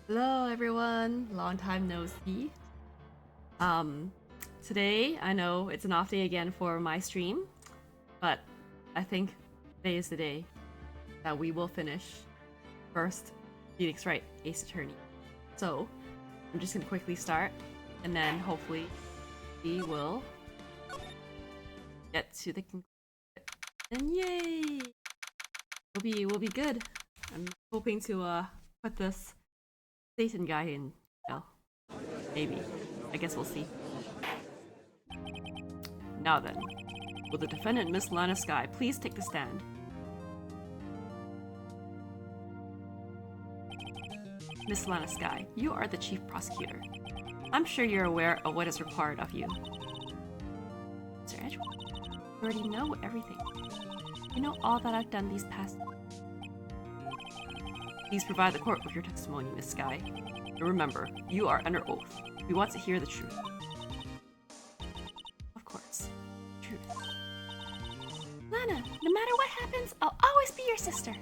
Hello everyone, long time no see. Today I know it's an off day again for my stream, but I think today is the day that we will finish first Phoenix Wright Ace Attorney. So I'm just gonna quickly start, and then hopefully we will get to the conclusion. And yay! We'll be good. I'm hoping to put this Satan guy in jail. Maybe. I guess we'll see. Now then, will the defendant, Miss Lana Sky, please take the stand? Miss Lana Sky, you are the chief prosecutor. I'm sure you're aware of what is required of you. Sir Edgewood, you already know everything. You know all that I've done these past... Please provide the court with your testimony, Miss Sky. And remember, you are under oath. We want to hear the truth. Of course. Truth. Lana, no matter what happens, I'll always be your sister.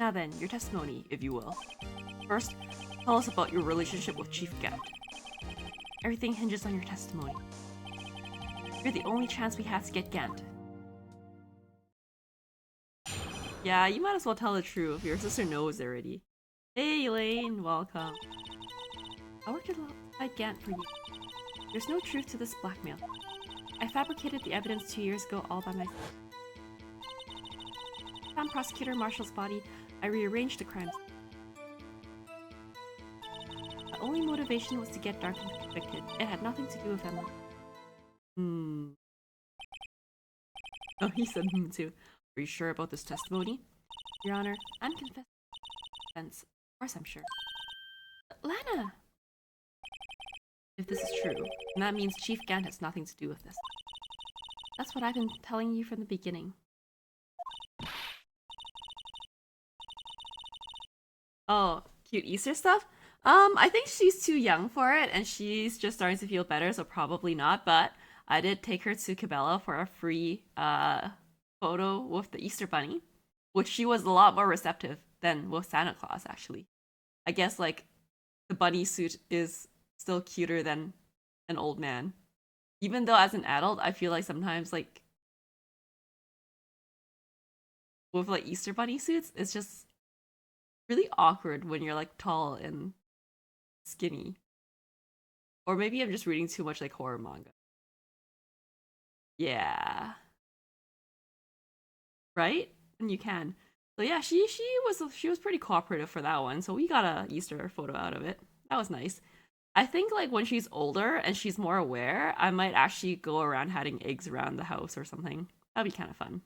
Now then, your testimony, if you will. First, tell us about your relationship with Chief Gant. Everything hinges on your testimony. You're the only chance we have to get Gant. Yeah, you might as well tell the truth. Your sister knows already. Hey Elaine, welcome. I worked alongside Gant for years. There's no truth to this blackmail. I fabricated the evidence 2 years ago all by myself. I found Prosecutor Marshall's body. I rearranged the crimes. The only motivation was to get Darkin convicted. It had nothing to do with Emma. Oh, he said too. Are you sure about this testimony? Your Honor, I'm confessing offense. Of course I'm sure. Lana! If this is true, then that means Chief Gant has nothing to do with this. That's what I've been telling you from the beginning. Oh, cute Easter stuff? I think she's too young for it, and she's just starting to feel better, so probably not, but I did take her to Cabela for a free, photo with the Easter Bunny, which she was a lot more receptive than with Santa Claus, actually. I guess, like, the bunny suit is still cuter than an old man. Even though as an adult, I feel like sometimes, like, with, like, Easter Bunny suits, it's just really awkward when you're, like, tall and skinny. Or maybe I'm just reading too much, like, horror manga. Yeah. Right? And you can. So yeah, she was pretty cooperative for that one. So we got a Easter photo out of it. That was nice. I think like when she's older and she's more aware, I might actually go around hiding eggs around the house or something. That'd be kind of fun.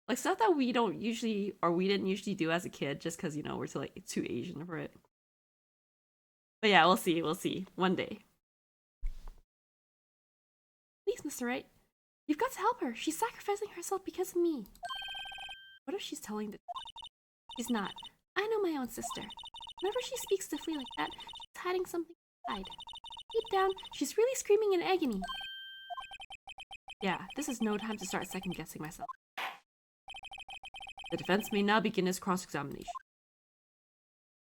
Like stuff that we don't usually or we didn't usually do as a kid just because, you know, we're too Asian for it. But yeah, we'll see. One day. Please, Mr. Wright. You've got to help her. She's sacrificing herself because of me. What if she's telling the... She's not. I know my own sister. Whenever she speaks stiffly like that, she's hiding something inside. Deep down, she's really screaming in agony. Yeah, this is no time to start second-guessing myself. The defense may now begin its cross-examination.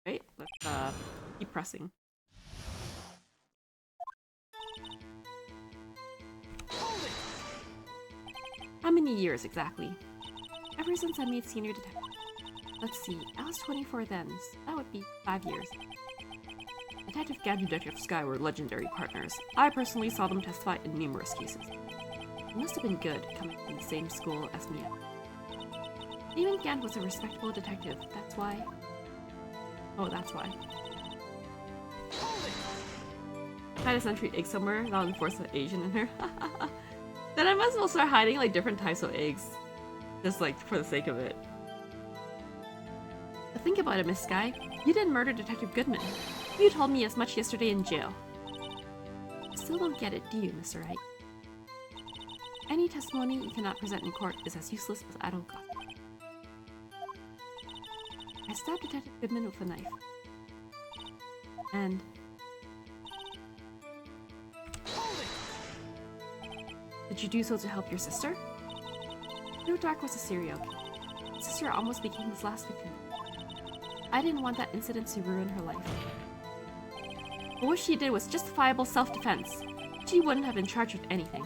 Right, let's keep pressing. How many years exactly? Ever since I made senior detective. Let's see, I was 24 then, so that would be 5 years. Detective Gant and Detective Sky were legendary partners. I personally saw them testify in numerous cases. It must have been good coming from the same school as Mia. Even Gant was a respectable detective, that's why. Oh, that's why. Hide a century egg somewhere, that'll enforce the Asian in her. Then I might as well start hiding like different types of eggs. Just like for the sake of it. But think about it, Miss Sky. You didn't murder Detective Goodman. You told me as much yesterday in jail. Still don't get it, do you, Mr. Wright? Any testimony you cannot present in court is as useless as idle gossip. I stabbed Detective Goodman with a knife. And... Did you do so to help your sister? No, Dark was a serial killer. My sister almost became his last victim. I didn't want that incident to ruin her life. But what she did was justifiable self-defense. She wouldn't have been charged with anything.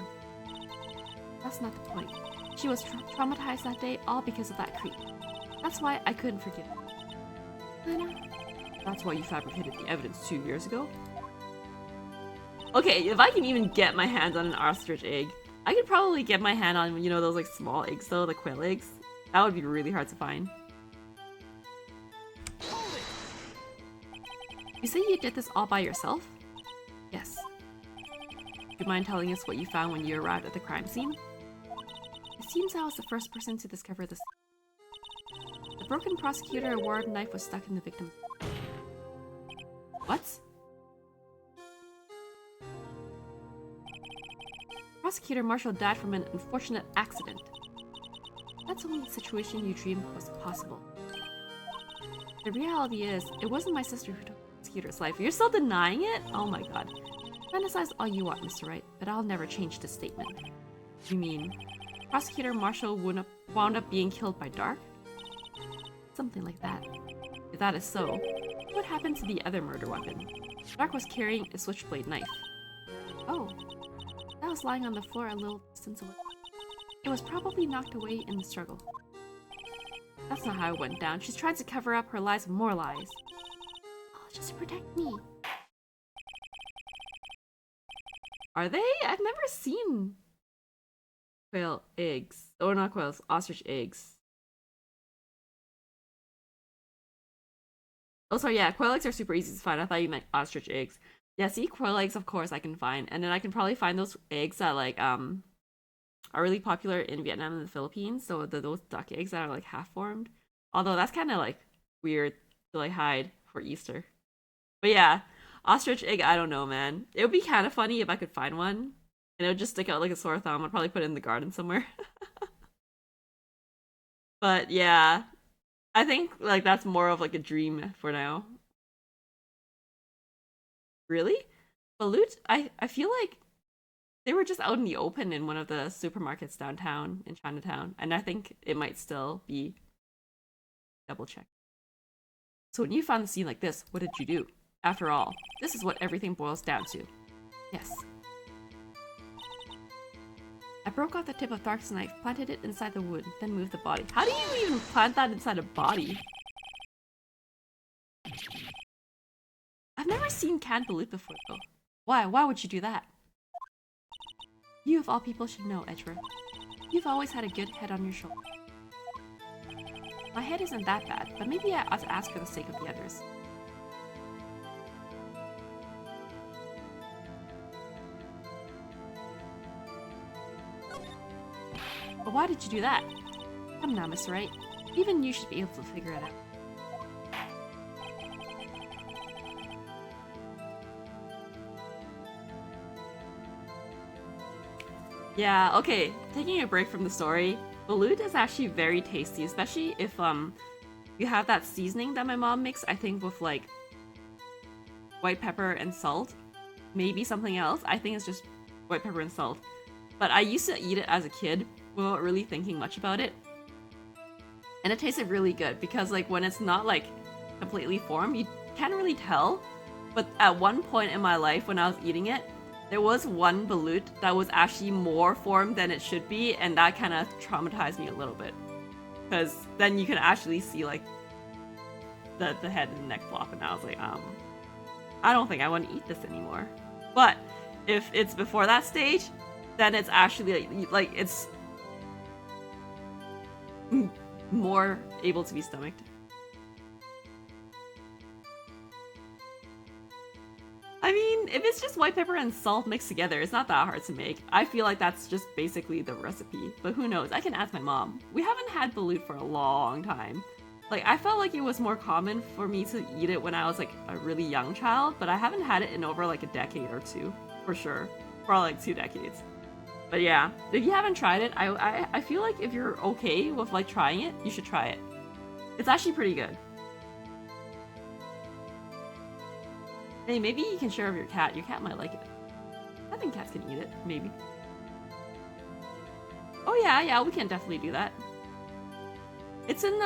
That's not the point. She was traumatized that day all because of that creep. That's why I couldn't forgive her. Lena? That's why you fabricated the evidence 2 years ago? Okay, if I can even get my hands on an ostrich egg, I could probably get my hand on, you know, those like small eggs though, the quail eggs. That would be really hard to find. You say you did this all by yourself? Yes. Do you mind telling us what you found when you arrived at the crime scene? It seems I was the first person to discover this. The broken prosecutor award knife was stuck in the victim's. What? Prosecutor Marshall died from an unfortunate accident. That's only the situation you dreamed was possible. The reality is, it wasn't my sister who took the prosecutor's life. You're still denying it? Oh my god. Fantasize all you want, Mr. Wright, but I'll never change this statement. You mean Prosecutor Marshall wound up being killed by Dark? Something like that. if that is so? What happened to the other murder weapon? Dark was carrying a switchblade knife. Oh, that was lying on the floor a little distance away. It was probably knocked away in the struggle. That's not how it went down. She's trying to cover up her lies with more lies. Oh, just to protect me. Are they? I've never seen quail eggs. Oh, not quails, ostrich eggs. Oh, sorry, yeah, quail eggs are super easy to find. I thought you meant ostrich eggs. Yeah, see, quail eggs, of course, I can find. And then I can probably find those eggs that, like, are really popular in Vietnam and the Philippines. So those duck eggs that are, like, half-formed. Although that's kind of, like, weird to, like, hide for Easter. But yeah, ostrich egg, I don't know, man. It would be kind of funny if I could find one. And it would just stick out like a sore thumb. I'd probably put it in the garden somewhere. But yeah, I think like that's more of like a dream for now. Really? Balut? I feel like they were just out in the open in one of the supermarkets downtown in Chinatown. And I think it might still be. Double check. So when you found the scene like this, what did you do? After all, this is what everything boils down to. Yes. I broke off the tip of Dark's knife, planted it inside the wood, then moved the body. How do you even plant that inside a body? I've never seen canned balut before though. Why? Why would you do that? You of all people should know, Edgeworth. You've always had a good head on your shoulder. My head isn't that bad, but maybe I ought to ask for the sake of the others. But why did you do that? Come now, Mr. Wright. Even you should be able to figure it out. Yeah, okay. Taking a break from the story, balut is actually very tasty, especially if you have that seasoning that my mom makes, I think with like white pepper and salt. Maybe something else. I think it's just white pepper and salt. But I used to eat it as a kid without really thinking much about it. And it tasted really good because like when it's not like completely formed, you can't really tell. But at one point in my life when I was eating it, there was one balut that was actually more formed than it should be, and that kind of traumatized me a little bit. Because then you can actually see like the head and the neck flop, and I was like, I don't think I want to eat this anymore. But if it's before that stage, then it's actually like it's more able to be stomached. I mean, if it's just white pepper and salt mixed together, it's not that hard to make. I feel like that's just basically the recipe, but who knows? I can ask my mom. We haven't had balut for a long time. Like, I felt like it was more common for me to eat it when I was like a really young child, but I haven't had it in over like a decade or two, for sure. Probably like 2 decades. But yeah, if you haven't tried it, I feel like if you're okay with like trying it, you should try it. It's actually pretty good. Hey, maybe you can share with your cat. Your cat might like it. I think cats can eat it, maybe. Oh yeah, yeah, we can definitely do that. It's in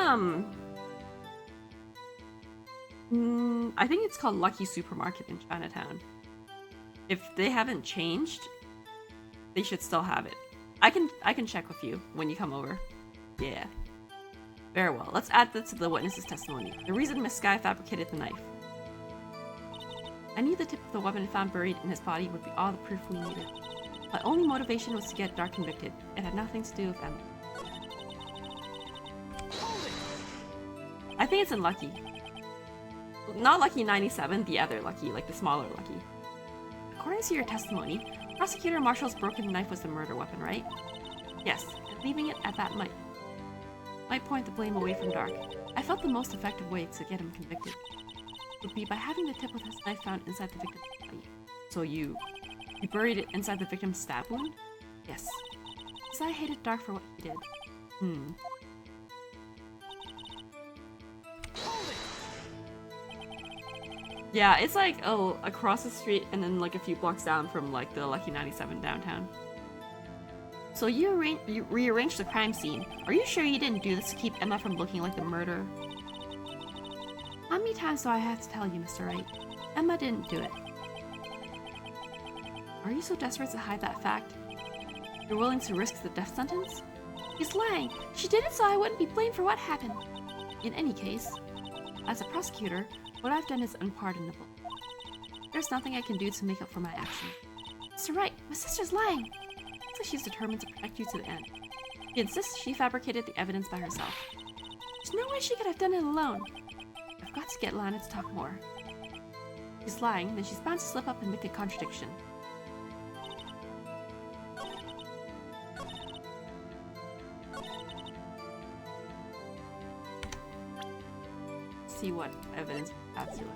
I think it's called Lucky Supermarket in Chinatown. If they haven't changed, they should still have it. I can check with you when you come over. Yeah. Very well. Let's add this to the witness's testimony. The reason Miss Sky fabricated the knife. I knew the tip of the weapon found buried in his body would be all the proof we needed. My only motivation was to get Dark convicted. It had nothing to do with Emma. I think it's in Lucky. Not Lucky 97, the other Lucky, like the smaller Lucky. According to your testimony, Prosecutor Marshall's broken knife was the murder weapon, right? Yes, and leaving it at that might point the blame away from Dark. I felt the most effective way to get him convicted would be by having the tip of his knife found inside the victim's body. So you buried it inside the victim's stab wound? Yes. Because I hated Dark for what he did. Yeah, it's like, oh, across the street and then like a few blocks down from like the Lucky 97 downtown. So you rearranged the crime scene. Are you sure you didn't do this to keep Emma from looking like the murderer? How many times do I have to tell you, Mr. Wright? Emma didn't do it. Are you so desperate to hide that fact? You're willing to risk the death sentence? He's lying. She did it so I wouldn't be blamed for what happened. In any case, as a prosecutor, what I've done is unpardonable. There's nothing I can do to make up for my actions. Mr. Wright, my sister's lying. So she's determined to protect you to the end. She insists she fabricated the evidence by herself. There's no way she could have done it alone. I've got to get Lana to talk more. If she's lying, then she's bound to slip up and make a contradiction. See what evidence we have to it.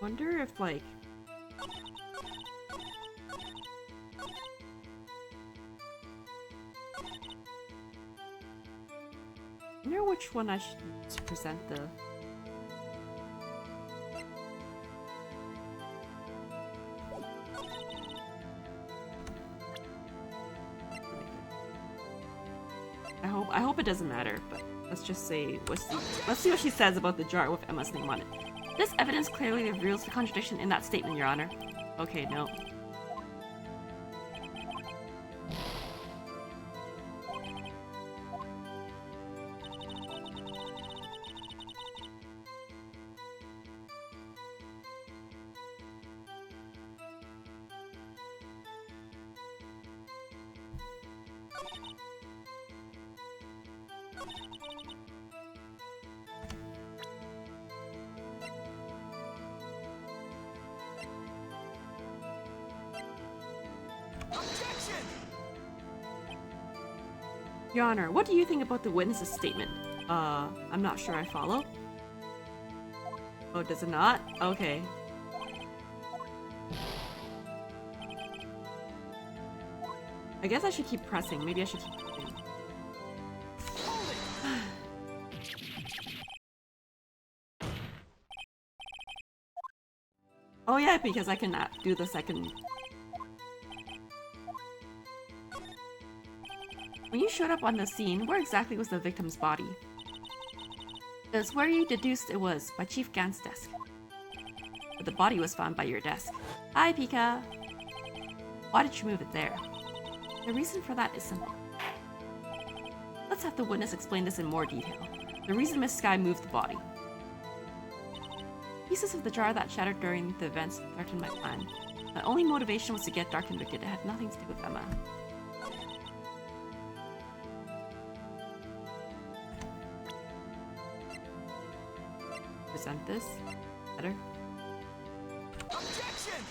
Wonder if, like... I wonder which one I should use to present the... I hope it doesn't matter, but let's just say, let's see what she says about the jar with Emma's name on it. This evidence clearly reveals the contradiction in that statement, Your Honor. Okay, no. Your Honor, what do you think about the witness's statement? I'm not sure I follow. Oh, does it not? Okay. I guess I should keep pressing. Maybe I should keep pressing. Oh yeah, because I can do the second... When you showed up on the scene, where exactly was the victim's body? That's where you deduced it was, by Chief Gant's desk. But the body was found by your desk. Hi, Pika! Why did you move it there? The reason for that is simple. Let's have the witness explain this in more detail. The reason Miss Sky moved the body. Pieces of the jar that shattered during the events threatened my plan. My only motivation was to get Dark convicted. It had nothing to do with Emma. Present this. Better. Objection!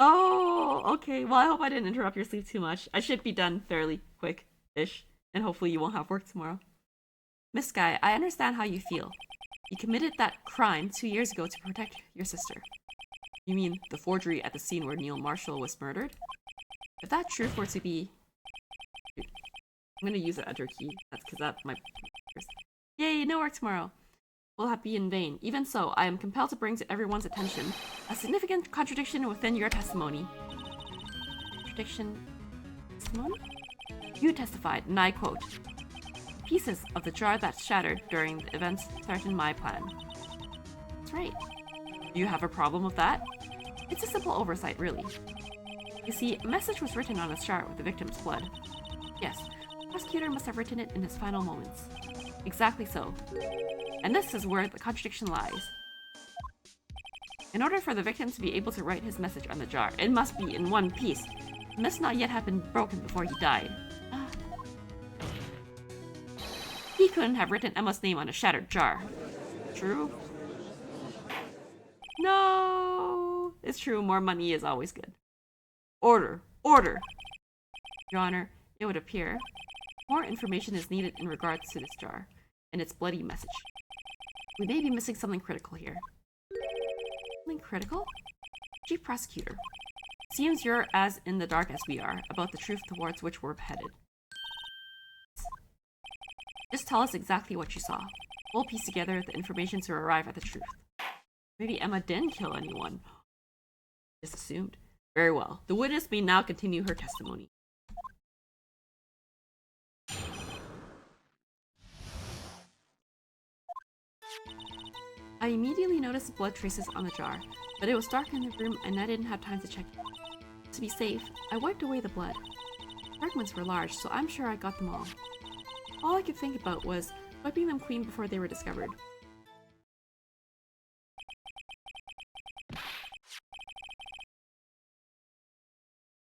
Oh, okay. Well, I hope I didn't interrupt your sleep too much. I should be done fairly quick-ish, and hopefully you won't have work tomorrow. Miss Sky, I understand how you feel. You committed that crime 2 years ago to protect your sister. You mean the forgery at the scene where Neil Marshall was murdered? If that truth were to be... I'm gonna use the enter key. That's because that might... Yay, no work tomorrow. Will that be in vain? Even so, I am compelled to bring to everyone's attention a significant contradiction within your testimony. Contradiction... Testimony? You testified, and I quote, "Pieces of the jar that shattered during the events threatened my plan." That's right. Do you have a problem with that? It's a simple oversight, really. You see, a message was written on a jar with the victim's blood. Yes, the prosecutor must have written it in his final moments. Exactly so. And this is where the contradiction lies. In order for the victim to be able to write his message on the jar, it must be in one piece. It must not yet have been broken before he died. He couldn't have written Emma's name on a shattered jar. True? No! It's true, more money is always good. Order! Order! Your Honor, it would appear more information is needed in regards to this jar and its bloody message. We may be missing something critical here. Something critical? Chief Prosecutor, seems you're as in the dark as we are about the truth towards which we're headed. Just tell us exactly what you saw. We'll piece together the information to arrive at the truth. Maybe Emma didn't kill anyone. Just assumed. Very well. The witness may now continue her testimony. I immediately noticed blood traces on the jar, but it was dark in the room and I didn't have time to check it. To be safe, I wiped away the blood. Fragments were large, so I'm sure I got them all. All I could think about was wiping them clean before they were discovered.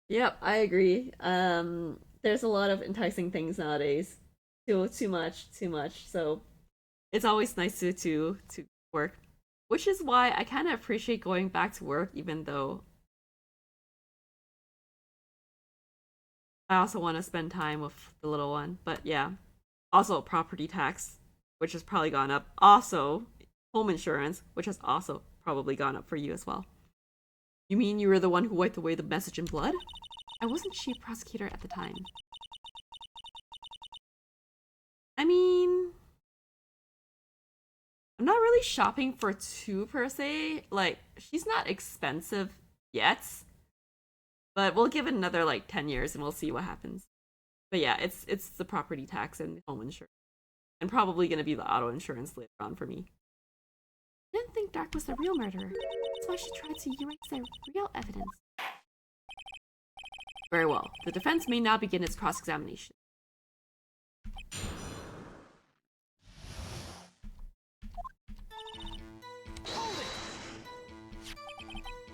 Yep, I agree. There's a lot of enticing things nowadays. Too much. So it's always nice to work. Which is why I kind of appreciate going back to work, even though I also want to spend time with the little one. But yeah. Also property tax, which has probably gone up. Also, home insurance, which has also probably gone up for you as well. You mean you were the one who wiped away the message in blood? I wasn't chief prosecutor at the time. I mean, I'm not really shopping for two per se. Like, she's not expensive yet. But we'll give it another like 10 years and we'll see what happens. But yeah, it's the property tax and home insurance. And probably gonna be the auto insurance later on for me. I didn't think Dark was the real murderer. That's why she tried to erase the real evidence. Very well. The defense may now begin its cross-examination.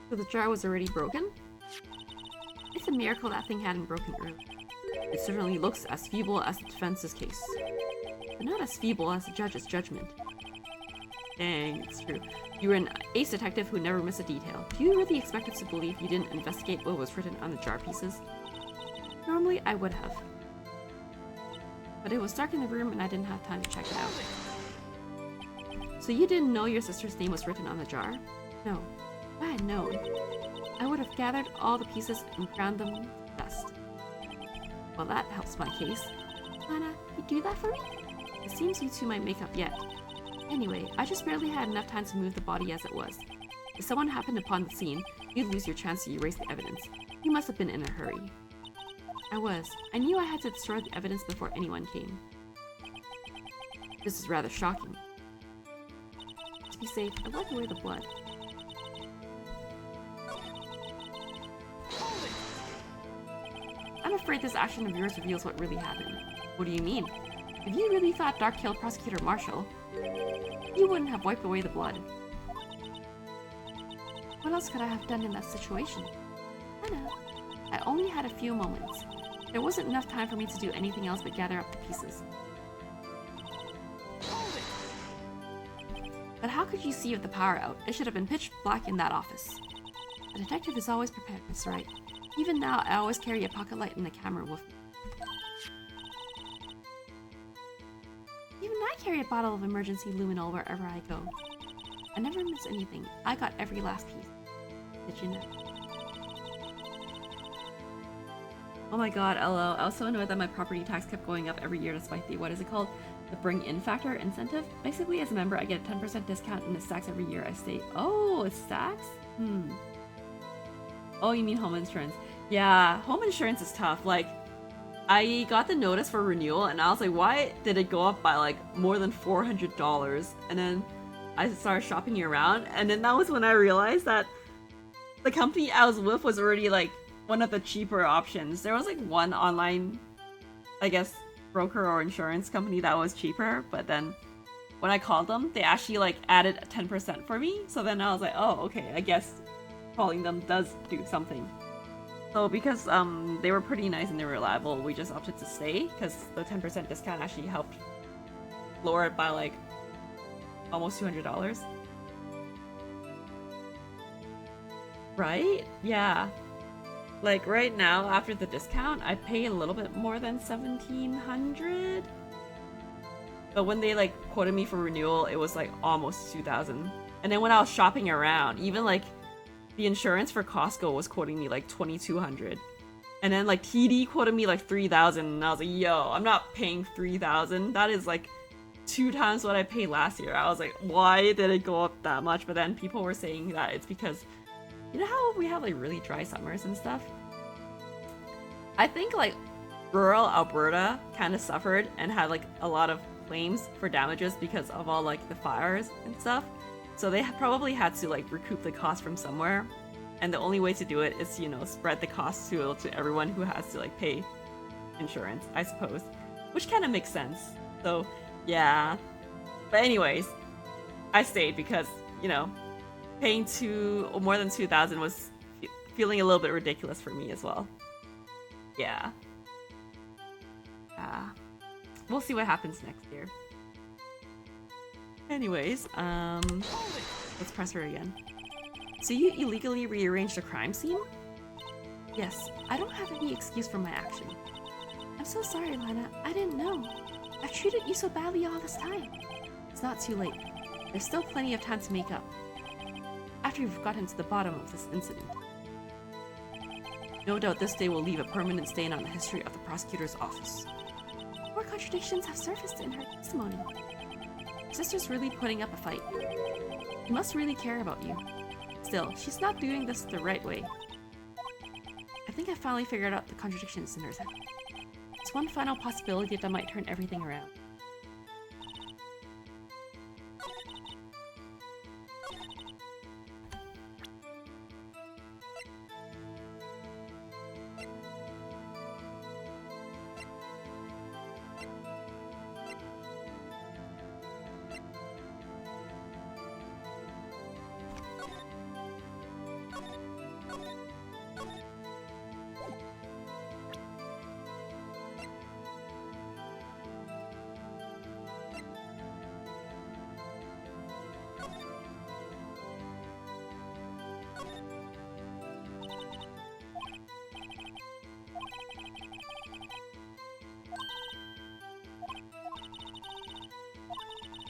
So the jar was already broken? It's a miracle that thing hadn't broken earlier. It certainly looks as feeble as the defense's case. But not as feeble as the judge's judgment. Dang, it's true. You were an ace detective who never missed a detail. Do you really expect us to believe you didn't investigate what was written on the jar pieces? Normally, I would have. But it was dark in the room and I didn't have time to check it out. So you didn't know your sister's name was written on the jar? No. If I had known, I would have gathered all the pieces and ground them to dust. Well, that helps my case. Lana, you do that for me? It seems you two might make up yet. Anyway, I just barely had enough time to move the body as it was. If someone happened upon the scene, you'd lose your chance to erase the evidence. You must have been in a hurry. I was. I knew I had to destroy the evidence before anyone came. This is rather shocking. To be safe, I wiped away the blood. I'm afraid this action of yours reveals what really happened. What do you mean? If you really thought Dark killed Prosecutor Marshall, you wouldn't have wiped away the blood. What else could I have done in that situation? I know. I only had a few moments. There wasn't enough time for me to do anything else but gather up the pieces. But how could you see with the power out? It should have been pitch black in that office. A detective is always prepared, Miss Wright. Even now, I always carry a pocket light and a camera with me. Even I carry a bottle of emergency luminol wherever I go. I never miss anything. I got every last piece. Did you know? Oh my god, LO. I was so annoyed that my property tax kept going up every year despite the, what is it called? The bring in factor incentive? Basically, as a member, I get a 10% discount and it stacks every year I stay. Oh, it stacks? Oh, you mean home insurance. Yeah, home insurance is tough. Like, I got the notice for renewal and I was like, why did it go up by like more than $400? And then I started shopping around, and then that was when I realized that the company I was with was already like one of the cheaper options. There was like one online, I guess, broker or insurance company that was cheaper, but then when I called them, they actually like added 10% for me. So then I was like, oh, okay, I guess calling them does do something. So because they were pretty nice and they were reliable, we just opted to stay because the 10% discount actually helped lower it by like almost $200. Right? Yeah. Like right now, after the discount, I pay a little bit more than $1,700. But when they like quoted me for renewal, it was like almost $2,000. And then when I was shopping around, even like the insurance for Costco was quoting me like $2,200. And then like TD quoted me like $3,000, and I was like, yo, I'm not paying $3,000. That is like 2 times what I paid last year. I was like, why did it go up that much? But then people were saying that it's because, you know how we have like really dry summers and stuff? I think like rural Alberta kind of suffered and had like a lot of claims for damages because of all like the fires and stuff. So they probably had to like recoup the cost from somewhere. And the only way to do it is, you know, spread the cost to everyone who has to like pay insurance, I suppose. Which kind of makes sense. So yeah. But anyways, I stayed because, you know, paying more than $2,000 was feeling a little bit ridiculous for me as well. Yeah. We'll see what happens next year. Anyways, let's press her again. So you illegally rearranged a crime scene? Yes, I don't have any excuse for my action. I'm so sorry, Lana. I didn't know. I've treated you so badly all this time. It's not too late. There's still plenty of time to make up. After you've gotten to the bottom of this incident. No doubt this day will leave a permanent stain on the history of the prosecutor's office. More contradictions have surfaced in her testimony. Your sister's really putting up a fight. She must really care about you. Still, she's not doing this the right way. I think I finally figured out the contradictions in her head. It's one final possibility that might turn everything around.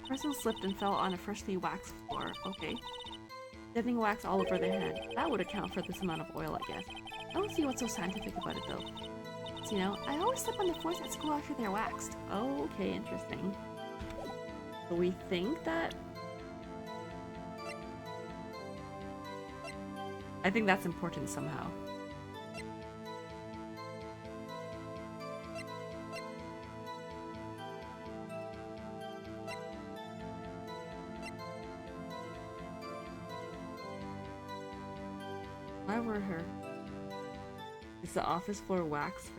The person slipped and fell on a freshly waxed floor. Okay. Getting wax all over their head. That would account for this amount of oil, I guess. I don't see what's so scientific about it, though. So, you know, I always step on the floors at school after they're waxed. Oh, okay, interesting. So we think that... I think that's important somehow. Why were her? Is the office floor wax?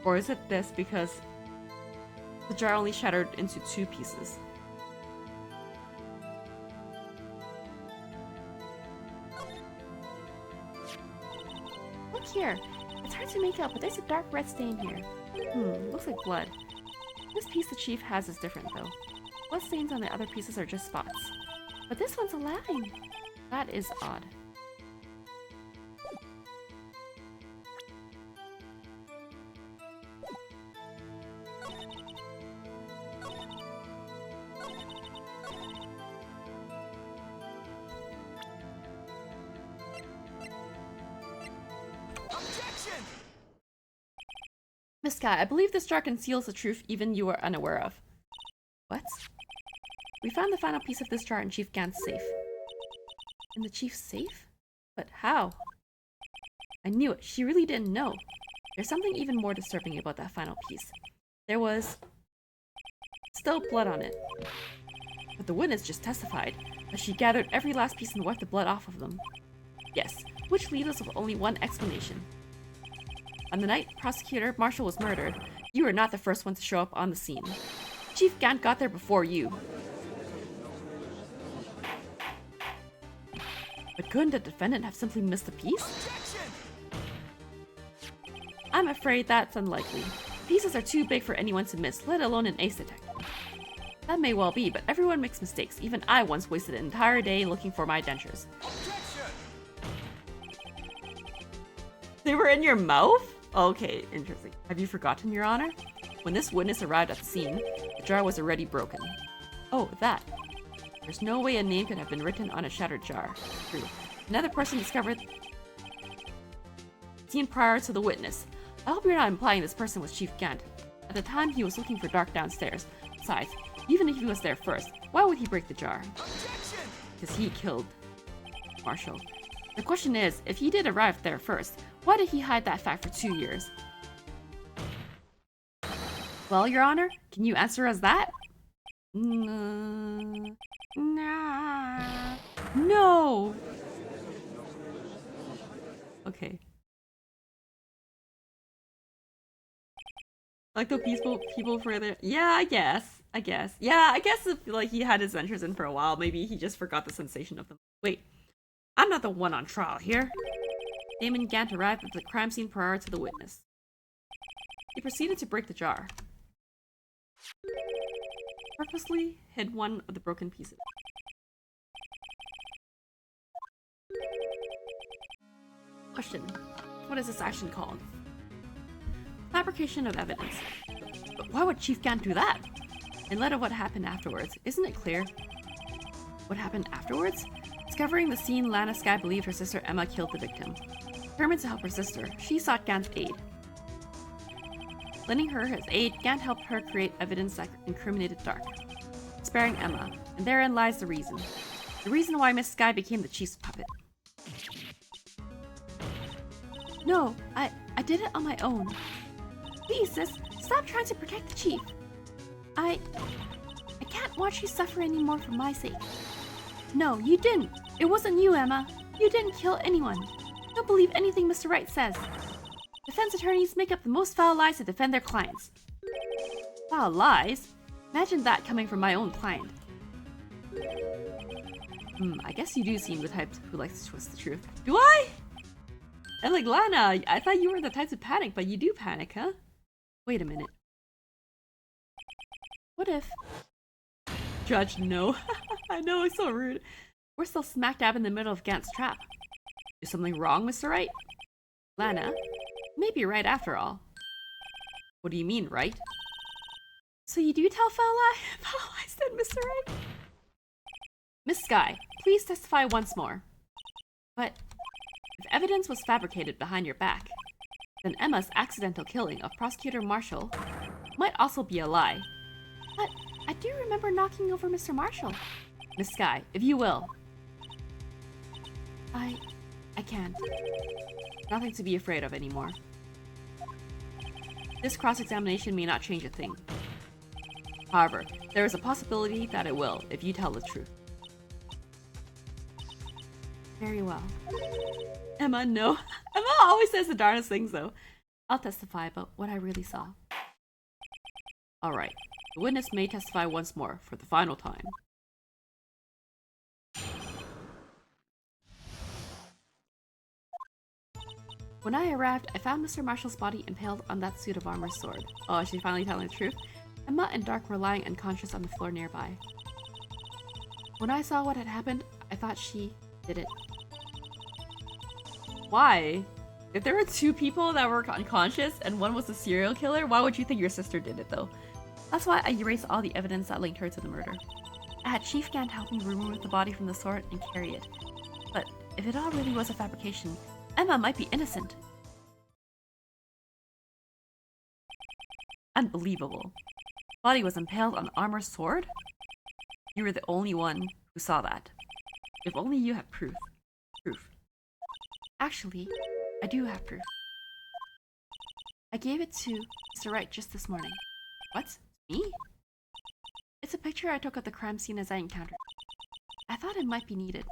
Or is it this because the jar only shattered into 2 pieces? Look here. It's hard to make out, but there's a dark red stain here. Looks like blood. This piece the chief has is different, though. Blood stains on the other pieces are just spots. But this one's a line. That is odd. Miss Sky, I believe this jar conceals the truth even you are unaware of. What? We found the final piece of this jar in Chief Gant's safe. In the chief's safe? But how? I knew it. She really didn't know. There's something even more disturbing about that final piece. There was still blood on it. But the witness just testified that she gathered every last piece and wiped the blood off of them. Yes, which leaves us with only one explanation. On the night Prosecutor Marshall was murdered, you were not the first one to show up on the scene. Chief Gant got there before you. But couldn't the defendant have simply missed a piece? I'm afraid that's unlikely. Pieces are too big for anyone to miss, let alone an ace detective. That may well be, but everyone makes mistakes. Even I once wasted an entire day looking for my dentures. They were in your mouth? Okay, interesting. Have you forgotten, Your Honor? When this witness arrived at the scene, the jar was already broken. Oh, that. There's no way a name could have been written on a shattered jar. True. Another person discovered the scene prior to the witness. I hope you're not implying this person was Chief Gant. At the time, he was looking for Dark downstairs. Besides, even if he was there first, why would he break the jar? Because he killed Marshall. The question is, if he did arrive there first, why did he hide that fact for 2 years? Well, Your Honor, can you answer us that? Nah. No! Okay. Like the people further. Yeah, I guess. Yeah, I guess if like he had his ventures in for a while, maybe he just forgot the sensation of them. Wait, I'm not the one on trial here. Damon Gant arrived at the crime scene prior to the witness. He proceeded to break the jar. Purposely hid one of the broken pieces. Question. What is this action called? Fabrication of evidence. But why would Chief Gant do that? In light of what happened afterwards, isn't it clear? What happened afterwards? Discovering the scene, Lana Sky believed her sister Emma killed the victim. Determined to help her sister, she sought Gant's aid. Lending her his aid, Gant helped her create evidence that incriminated Dark, sparing Emma, and therein lies the reason. The reason why Miss Sky became the Chief's puppet. No, I did it on my own. Please, sis, stop trying to protect the Chief. I can't watch you suffer anymore for my sake. No, you didn't. It wasn't you, Emma. You didn't kill anyone. Don't believe anything Mr. Wright says. Defense attorneys make up the most foul lies to defend their clients. Foul lies? Imagine that coming from my own client. I guess you do seem the type who likes to twist the truth. Do I? And like Lana, I thought you were the type to panic, but you do panic, huh? Wait a minute. What if? Judge, no. I know, it's so rude. We're still smack dab in the middle of Gant's trap. Is something wrong, Mr. Wright? Lana, maybe right after all. What do you mean, right? So you do tell foul lies then, Mr. Wright? Miss Sky, please testify once more. But if evidence was fabricated behind your back, then Emma's accidental killing of Prosecutor Marshall might also be a lie. But I do remember knocking over Mr. Marshall. Miss Sky, if you will. I can't. Nothing to be afraid of anymore. This cross-examination may not change a thing. However, there is a possibility that it will, if you tell the truth. Very well. Emma, no. Emma always says the darndest things, though. I'll testify about what I really saw. Alright. The witness may testify once more, for the final time. When I arrived, I found Mr. Marshall's body impaled on that suit of armor sword. Oh, is she finally telling the truth? Emma and Dark were lying unconscious on the floor nearby. When I saw what had happened, I thought she did it. Why? If there were two people that were unconscious and one was a serial killer, why would you think your sister did it, though? That's why I erased all the evidence that linked her to the murder. I had Chief Gant help me remove the body from the sword and carry it. But if it all really was a fabrication, Emma might be innocent. Unbelievable. Body was impaled on armor sword? You were the only one who saw that. If only you had proof. Actually, I do have proof. I gave it to Mr. Wright just this morning. What? Me? It's a picture I took of the crime scene as I encountered. I thought it might be needed.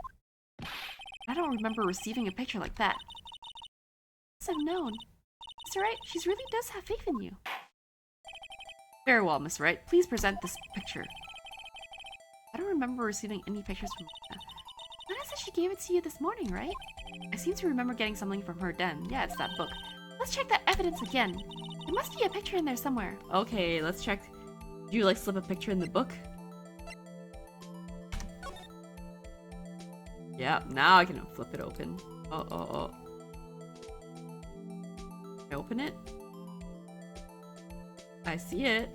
I don't remember receiving a picture like that. As I've known, Mr. Wright, she really does have faith in you. Very well, Miss Wright. Please present this picture. I don't remember receiving any pictures from Lena. Lena said she gave it to you this morning, right? I seem to remember getting something from her den. Yeah, it's that book. Let's check that evidence again. There must be a picture in there somewhere. Okay, let's check. Did you, like, slip a picture in the book? Yeah, now I can flip it open. Oh. Can I open it? I see it.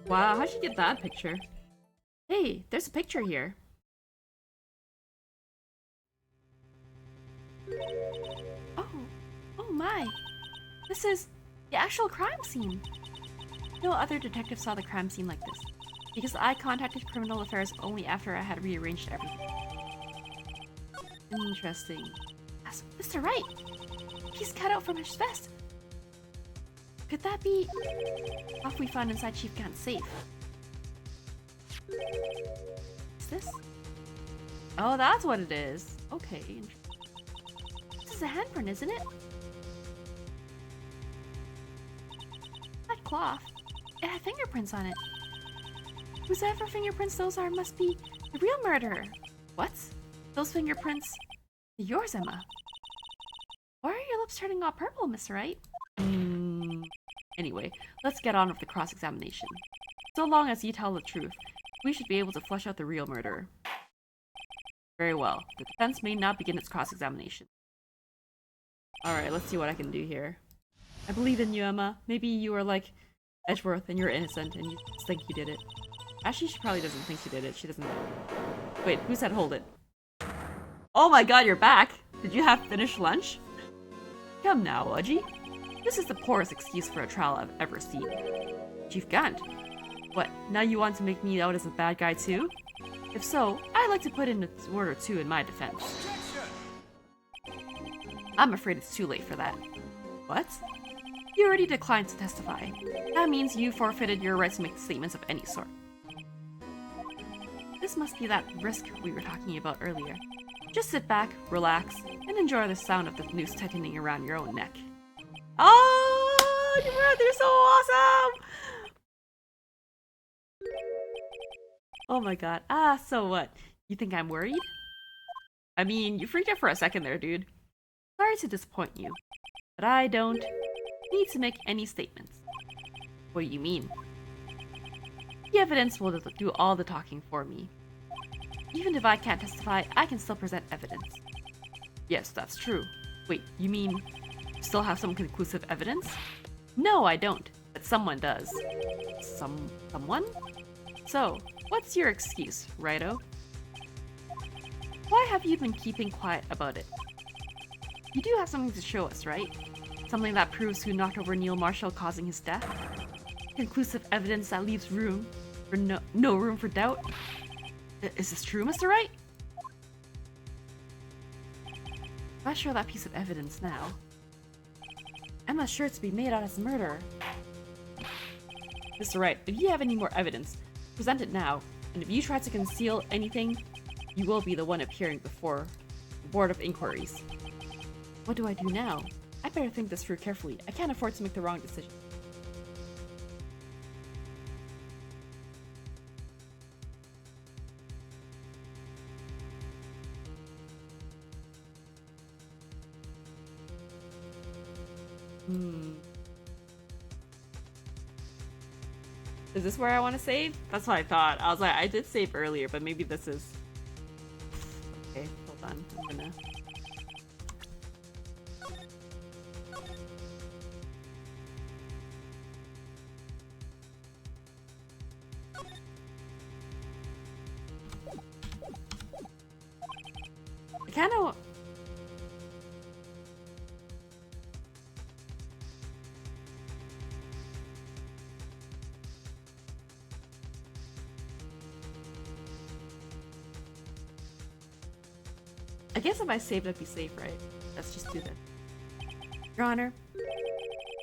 Wow, how'd you get that picture? Hey, there's a picture here. Oh my. This is the actual crime scene. No other detective saw the crime scene like this, because I contacted Criminal Affairs only after I had rearranged everything. Interesting. That's Mr. Wright. He's cut out from his vest. Could that be stuff we found inside Chief Gant's safe? Is this? Oh, that's what it is. Okay. This is a handprint, isn't it? That cloth. It had fingerprints on it. Whoever fingerprints those are must be the real murderer. What? Those fingerprints are yours, Emma. Why are your lips turning all purple, Miss Wright? Anyway, let's get on with the cross-examination. So long as you tell the truth, we should be able to flush out the real murderer. Very well. The defense may now begin its cross-examination. Alright, let's see what I can do here. I believe in you, Emma. Maybe you are like Edgeworth and you're innocent and you just think you did it. Actually, she probably doesn't think she did it. She doesn't. Wait, who said hold it? Oh my god, you're back! Did you have finished lunch? Come now, Udgy. This is the poorest excuse for a trial I've ever seen. Chief Gant. What, now you want to make me out as a bad guy too? If so, I'd like to put in a word or two in my defense. I'm afraid it's too late for that. What? You already declined to testify. That means you forfeited your right to make statements of any sort. This must be that risk we were talking about earlier. Just sit back, relax, and enjoy the sound of the noose tightening around your own neck. Oh, you're so awesome! Oh my god. So what? You think I'm worried? I mean, you freaked out for a second there, dude. Sorry to disappoint you, but I don't need to make any statements. What do you mean? The evidence will do all the talking for me. Even if I can't testify, I can still present evidence. Yes, that's true. Wait, you mean Still have some conclusive evidence? No, I don't. But someone does. Someone? So, what's your excuse, Righto? Why have you been keeping quiet about it? You do have something to show us, right? Something that proves who knocked over Neil Marshall, causing his death? Conclusive evidence that leaves room for no room for doubt? Is this true, Mr. Wright? If I show that piece of evidence now, Emma's sure to be made out as a murderer. Mr. Wright, if you have any more evidence, present it now, and if you try to conceal anything, you will be the one appearing before the Board of Inquiries. What do I do now? I better think this through carefully. I can't afford to make the wrong decision. Is this where I want to save? That's what I thought. I was like, I did save earlier, but maybe this is... Okay, hold on. I'm gonna... I kind of... I guess if I saved, I'd be safe, right? Let's just do that. Your Honor,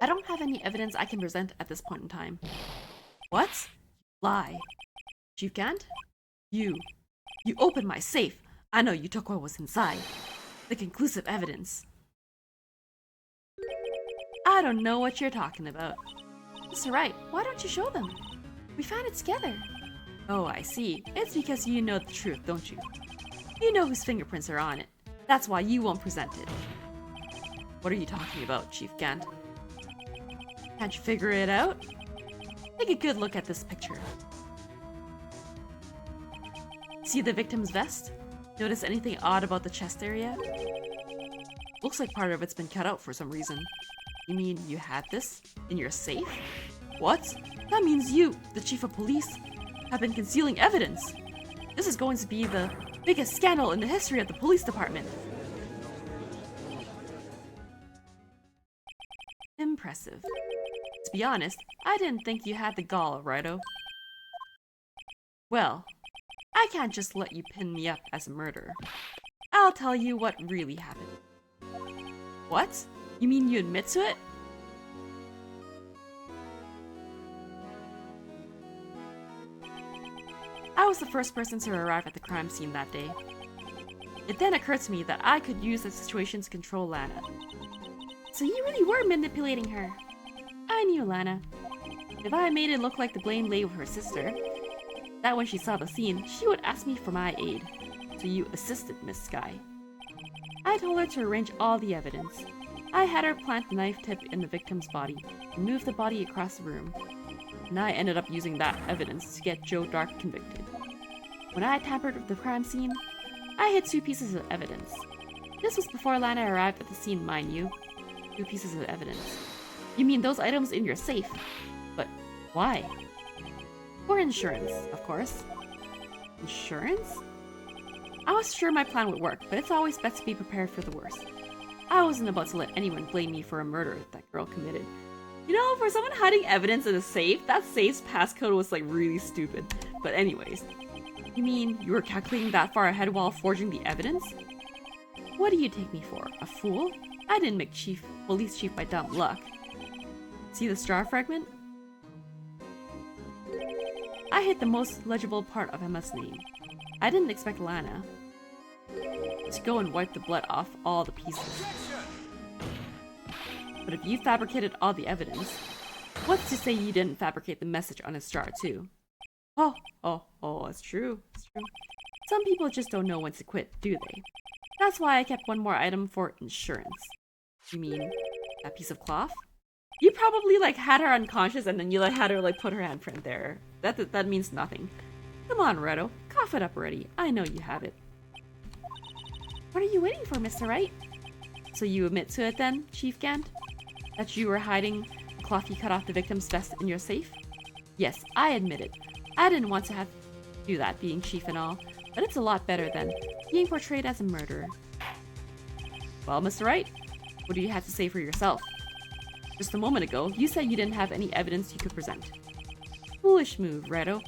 I don't have any evidence I can present at this point in time. What? Lie. Chief Gant? You opened my safe. I know you took what was inside. The conclusive evidence. I don't know what you're talking about. Mr. Wright, why don't you show them? We found it together. Oh, I see. It's because you know the truth, don't you? You know whose fingerprints are on it. That's why you won't present it. What are you talking about, Chief Gant? Can't you figure it out? Take a good look at this picture. See the victim's vest? Notice anything odd about the chest area? Looks like part of it's been cut out for some reason. You mean you had this in your safe? What? That means you, the chief of police, have been concealing evidence. This is going to be the biggest scandal in the history of the police department. Impressive. To be honest, I didn't think you had the gall, Righto. Well, I can't just let you pin me up as a murderer. I'll tell you what really happened. What? You mean you admit to it? I was the first person to arrive at the crime scene that day. It then occurred to me that I could use the situation to control Lana. So you really were manipulating her. I knew Lana. If I made it look like the blame lay with her sister, that when she saw the scene, she would ask me for my aid. So you assisted Miss Sky. I told her to arrange all the evidence. I had her plant the knife tip in the victim's body and move the body across the room. And I ended up using that evidence to get Joe Dark convicted. When I tampered with the crime scene, I hid 2 pieces of evidence. This was before Lana arrived at the scene, mind you. 2 pieces of evidence. You mean those items in your safe? But why? For insurance, of course. Insurance? I was sure my plan would work, but it's always best to be prepared for the worst. I wasn't about to let anyone blame me for a murder that girl committed. You know, for someone hiding evidence in a safe, that safe's passcode was like really stupid. But anyways, you mean you were calculating that far ahead while forging the evidence? What do you take me for, a fool? I didn't make police chief by dumb luck. See the straw fragment? I hit the most legible part of Emma's name. I didn't expect Lana to go and wipe the blood off all the pieces. But if you fabricated all the evidence, what's to say you didn't fabricate the message on his jar too? Oh, it's true. It's true. Some people just don't know when to quit, do they? That's why I kept one more item for insurance. You mean that piece of cloth? You probably like had her unconscious and then you like had her like put her handprint there. That means nothing. Come on, Reto, cough it up already. I know you have it. What are you waiting for, Mr. Wright? So you admit to it then, Chief Gant? That you were hiding the cloth you cut off the victim's vest in your safe? Yes, I admit it. I didn't want to have to do that, being chief and all, but it's a lot better than being portrayed as a murderer. Well, Mr. Wright, what do you have to say for yourself? Just a moment ago, you said you didn't have any evidence you could present. Foolish move, Redo.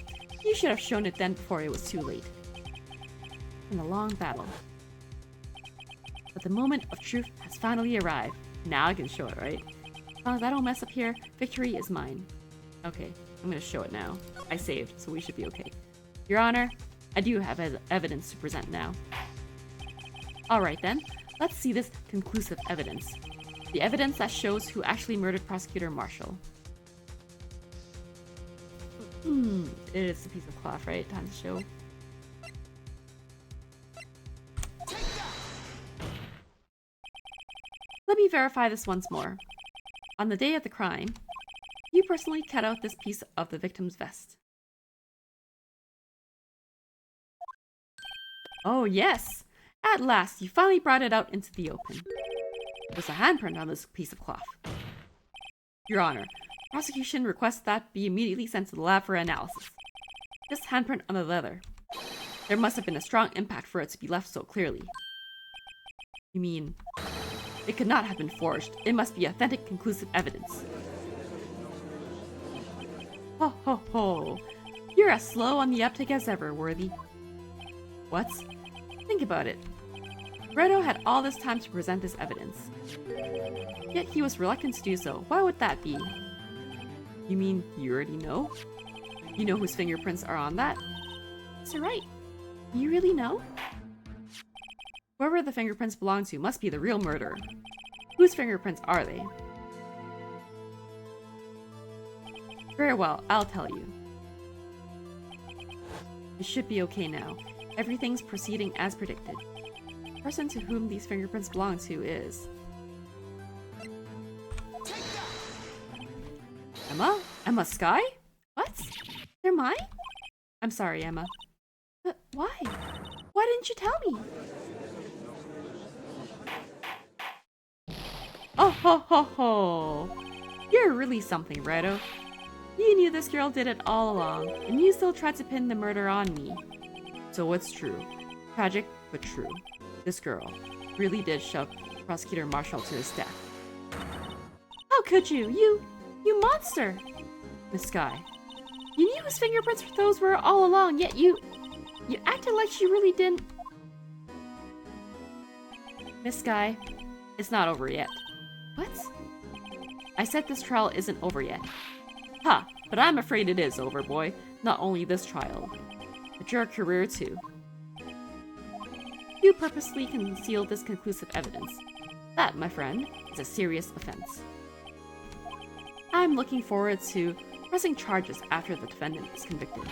You should have shown it then before it was too late. In a long battle. But the moment of truth has finally arrived. Now I can show it, right? As long as I don't mess up here, victory is mine. Okay, I'm gonna show it now. I saved, so we should be okay. Your Honor, I do have evidence to present now. Alright then, let's see this conclusive evidence. The evidence that shows who actually murdered Prosecutor Marshall. It is a piece of cloth, right? Time to show. Let me verify this once more. On the day of the crime, you personally cut out this piece of the victim's vest. Oh yes! At last, you finally brought it out into the open. There's a handprint on this piece of cloth. Your Honor, prosecution requests that be immediately sent to the lab for analysis. This handprint on the leather. There must have been a strong impact for it to be left so clearly. You mean, it could not have been forged. It must be authentic, conclusive evidence. Ho ho ho! You're as slow on the uptake as ever, Worthy. What? Think about it. Redo had all this time to present this evidence. Yet he was reluctant to do so. Why would that be? You mean you already know? You know whose fingerprints are on that? Mr. Wright, you really know? Whoever the fingerprints belong to must be the real murderer. Whose fingerprints are they? Very well, I'll tell you. It should be okay now. Everything's proceeding as predicted. The person to whom these fingerprints belong to is... Emma? Emma Sky? What? They're mine? I'm sorry, Emma. But why? Why didn't you tell me? Oh ho ho ho! You're really something, Redo. You knew this girl did it all along, and you still tried to pin the murder on me. So it's true. Tragic, but true. This girl really did shove Prosecutor Marshall to his death. How could you? You monster! Miss Sky, you knew whose fingerprints those were all along, yet you acted like she really didn't. Miss Sky, it's not over yet. What? I said this trial isn't over yet. Ha, but I'm afraid it is over, boy. Not only this trial, but your career too. You purposely concealed this conclusive evidence. That, my friend, is a serious offense. I'm looking forward to pressing charges after the defendant is convicted.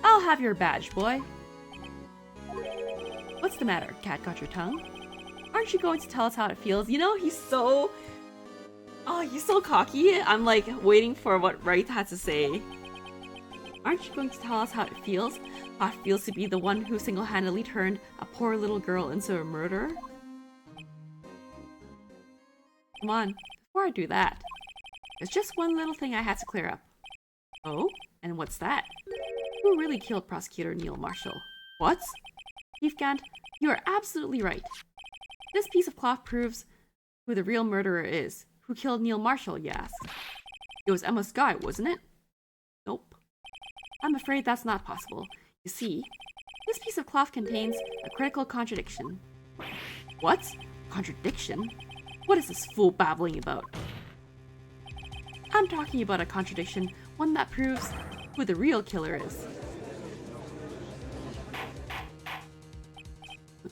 I'll have your badge, boy. What's the matter? Cat got your tongue? Aren't you going to tell us how it feels? You know, he's so cocky. I'm like waiting for what Wright had to say. Aren't you going to tell us how it feels? How it feels to be the one who single-handedly turned a poor little girl into a murderer? Come on, before I do that, there's just one little thing I had to clear up. Oh? And what's that? Who really killed Prosecutor Neil Marshall? What? Chief Gant, you are absolutely right. This piece of cloth proves who the real murderer is. Who killed Neil Marshall, you ask? It was Emma Sky, wasn't it? Nope. I'm afraid that's not possible. You see, this piece of cloth contains a critical contradiction. What? Contradiction? What is this fool babbling about? I'm talking about a contradiction, one that proves who the real killer is.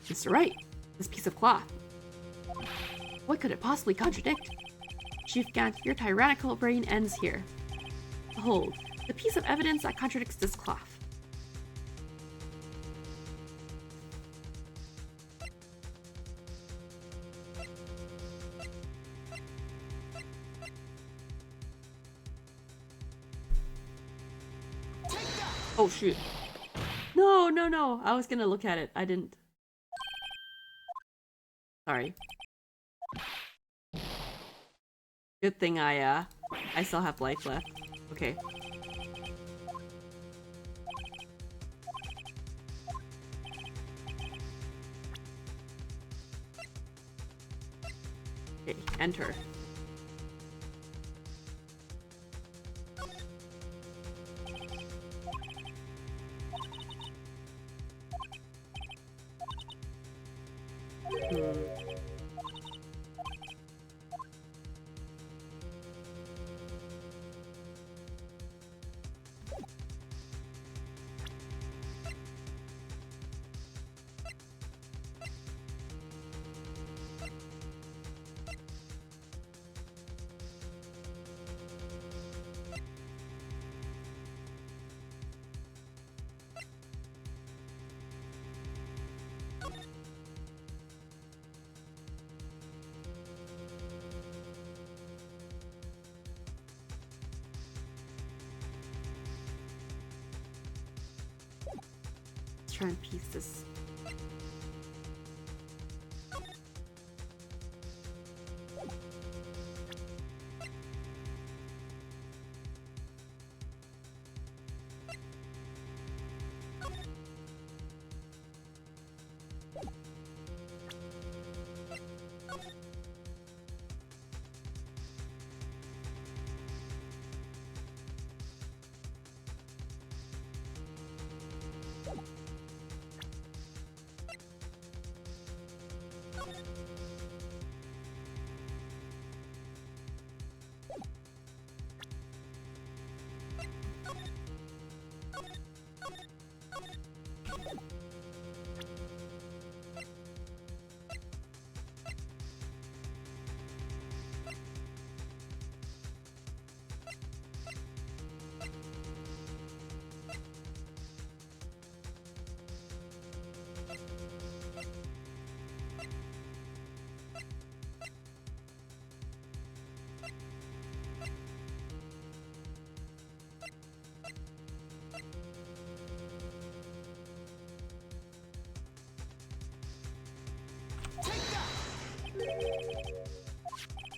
Mr. Wright, this piece of cloth. What could it possibly contradict? Chief Gant, your tyrannical brain ends here. Behold, the piece of evidence that contradicts this cloth. Oh shoot. No, I was gonna look at it. I didn't. Sorry. Good thing I still have life left. Okay. Okay, enter. Let's try and piece this.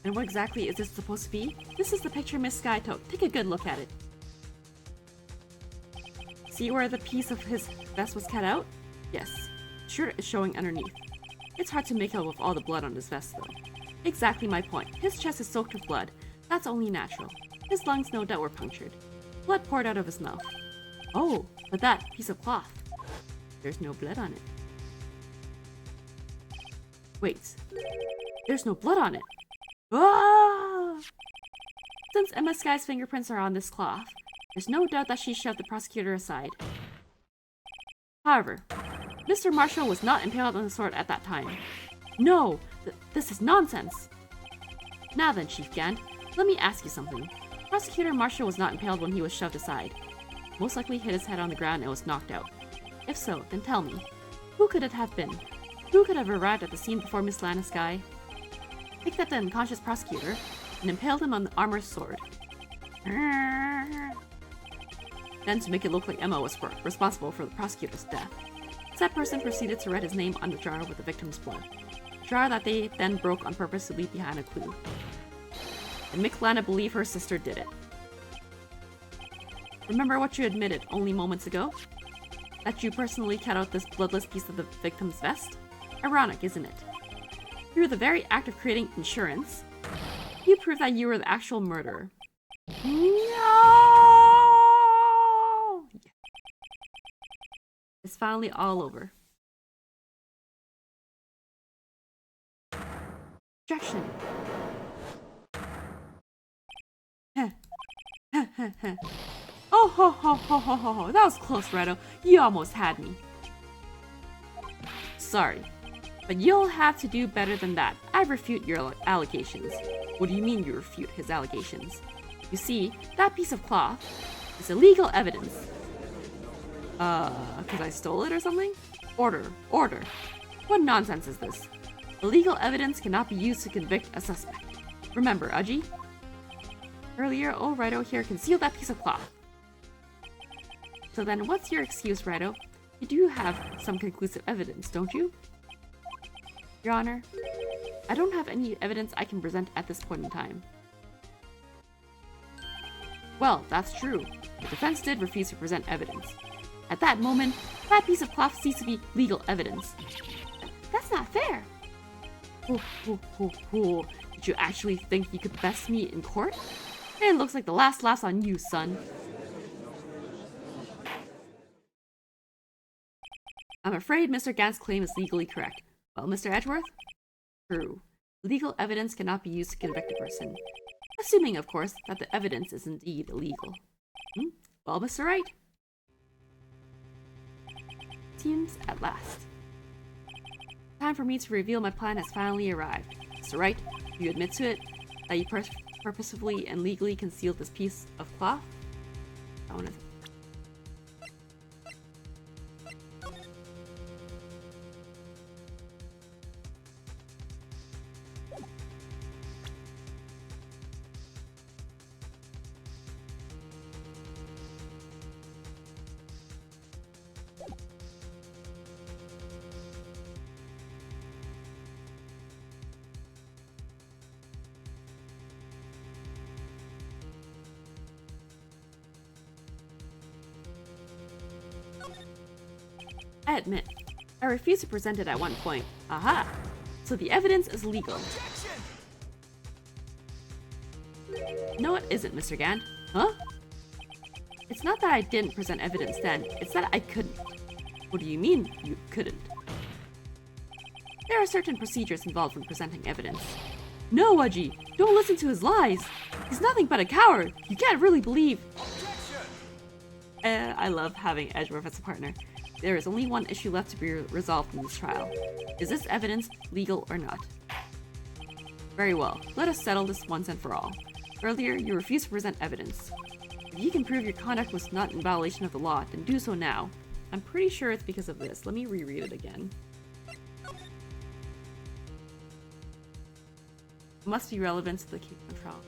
And what exactly is this supposed to be? This is the picture Miss Sky took. Take a good look at it. See where the piece of his vest was cut out? Yes. Shirt is showing underneath. It's hard to make out with all the blood on his vest though. Exactly my point. His chest is soaked with blood. That's only natural. His lungs no doubt were punctured. Blood poured out of his mouth. Oh, but that piece of cloth. There's no blood on it. Wait. There's no blood on it. Ah! Since Emma Sky's fingerprints are on this cloth, there's no doubt that she shoved the prosecutor aside. However, Mr. Marshall was not impaled on the sword at that time. No! This is nonsense! Now then, Chief Gant, let me ask you something. Prosecutor Marshall was not impaled when he was shoved aside. Most likely hit his head on the ground and was knocked out. If so, then tell me, who could it have been? Who could have arrived at the scene before Miss Lana Sky? Picked up the unconscious prosecutor and impaled him on the armor's sword. Then, to make it look like Emma was responsible for the prosecutor's death, said person proceeded to write his name on the jar with the victim's blood. A jar that they then broke on purpose to leave behind a clue. And make Lana believe her sister did it. Remember what you admitted only moments ago? That you personally cut out this bloodless piece of the victim's vest? Ironic, isn't it? Through the very act of creating insurance, you proved that you were the actual murderer. No! It's finally all over. Objection. Oh ho ho ho ho ho ho! That was close, Redo. You almost had me. Sorry. But you'll have to do better than that. I refute your allegations. What do you mean you refute his allegations? You see, that piece of cloth is illegal evidence. Because I stole it or something? Order. Order. What nonsense is this? Illegal evidence cannot be used to convict a suspect. Remember, Uji? Earlier, old Rido here concealed that piece of cloth. So then, what's your excuse, Rido? You do have some conclusive evidence, don't you? Your Honor, I don't have any evidence I can present at this point in time. Well, that's true. The defense did refuse to present evidence. At that moment, that piece of cloth ceased to be legal evidence. That's not fair. Did you actually think you could best me in court? It looks like the last laugh's on you, son. I'm afraid Mr. Gant's claim is legally correct. Well, Mr. Edgeworth? True. Legal evidence cannot be used to convict a person. Assuming, of course, that the evidence is indeed illegal. Well, Mr. Wright? Seems at last. Time for me to reveal my plan has finally arrived. Mr. Wright, do you admit to it? That you purposefully and legally concealed this piece of cloth? I want to... I admit, I refused to present it at one point. Aha! So the evidence is legal. No, it isn't, Mr. Gant. Huh? It's not that I didn't present evidence then, it's that I couldn't. What do you mean, you couldn't? There are certain procedures involved when presenting evidence. No, Wudgie! Don't listen to his lies! He's nothing but a coward! You can't really believe... I love having Edgeworth as a partner. There is only one issue left to be resolved in this trial. Is this evidence legal or not? Very well, let us settle this once and for all. Earlier, you refused to present evidence. If you can prove your conduct was not in violation of the law, then do so now. I'm pretty sure it's because of this. Let me reread it again. Must be relevant to the case of trial.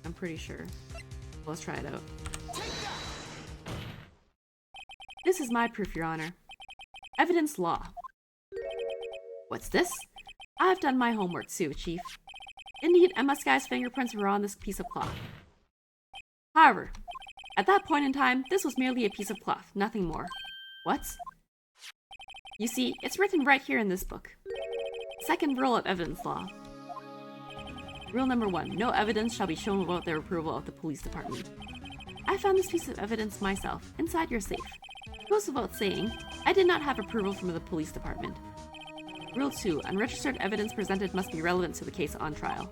I'm pretty sure. Let's try it out. This is my proof, Your Honor. Evidence law. What's this? I've done my homework too, Chief. Indeed, Emma Sky's fingerprints were on this piece of cloth. However, at that point in time, this was merely a piece of cloth, nothing more. What? You see, it's written right here in this book. Second rule of evidence law. Rule number 1. No evidence shall be shown without their approval of the police department. I found this piece of evidence myself, inside your safe. It goes without saying, I did not have approval from the police department. Rule 2. Unregistered evidence presented must be relevant to the case on trial.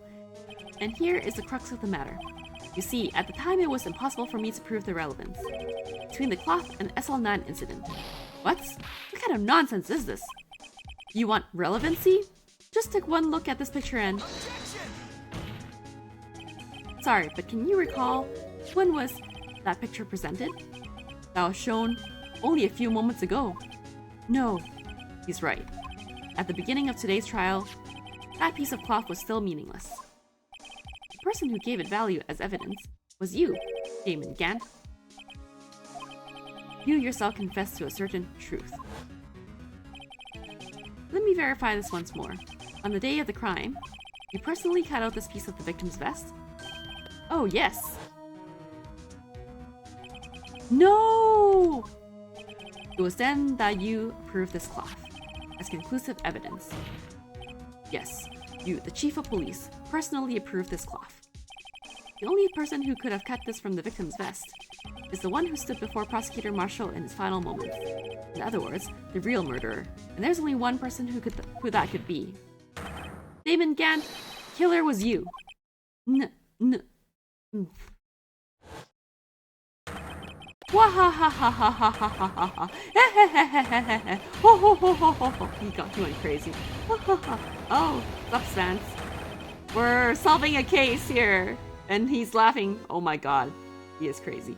And here is the crux of the matter. You see, at the time it was impossible for me to prove the relevance between the cloth and SL9 incident. What? What kind of nonsense is this? You want relevancy? Just take one look at this picture and... Sorry, but can you recall when was that picture presented? That was shown only a few moments ago. No, he's right. At the beginning of today's trial, that piece of cloth was still meaningless. The person who gave it value as evidence was you, Damon Gant. You yourself confessed to a certain truth. Let me verify this once more. On the day of the crime, you personally cut out this piece of the victim's vest? Oh, yes. No! It was then that you approved this cloth as conclusive evidence. Yes, you, the chief of police, personally approved this cloth. The only person who could have cut this from the victim's vest is the one who stood before Prosecutor Marshall in his final moments. In other words, the real murderer. And there's only one person who that could be. Damon Gant, killer was you. Wahahahahahahaha. He went crazy. Oh, substance. We're solving a case here. And he's laughing. Oh my god. He is crazy.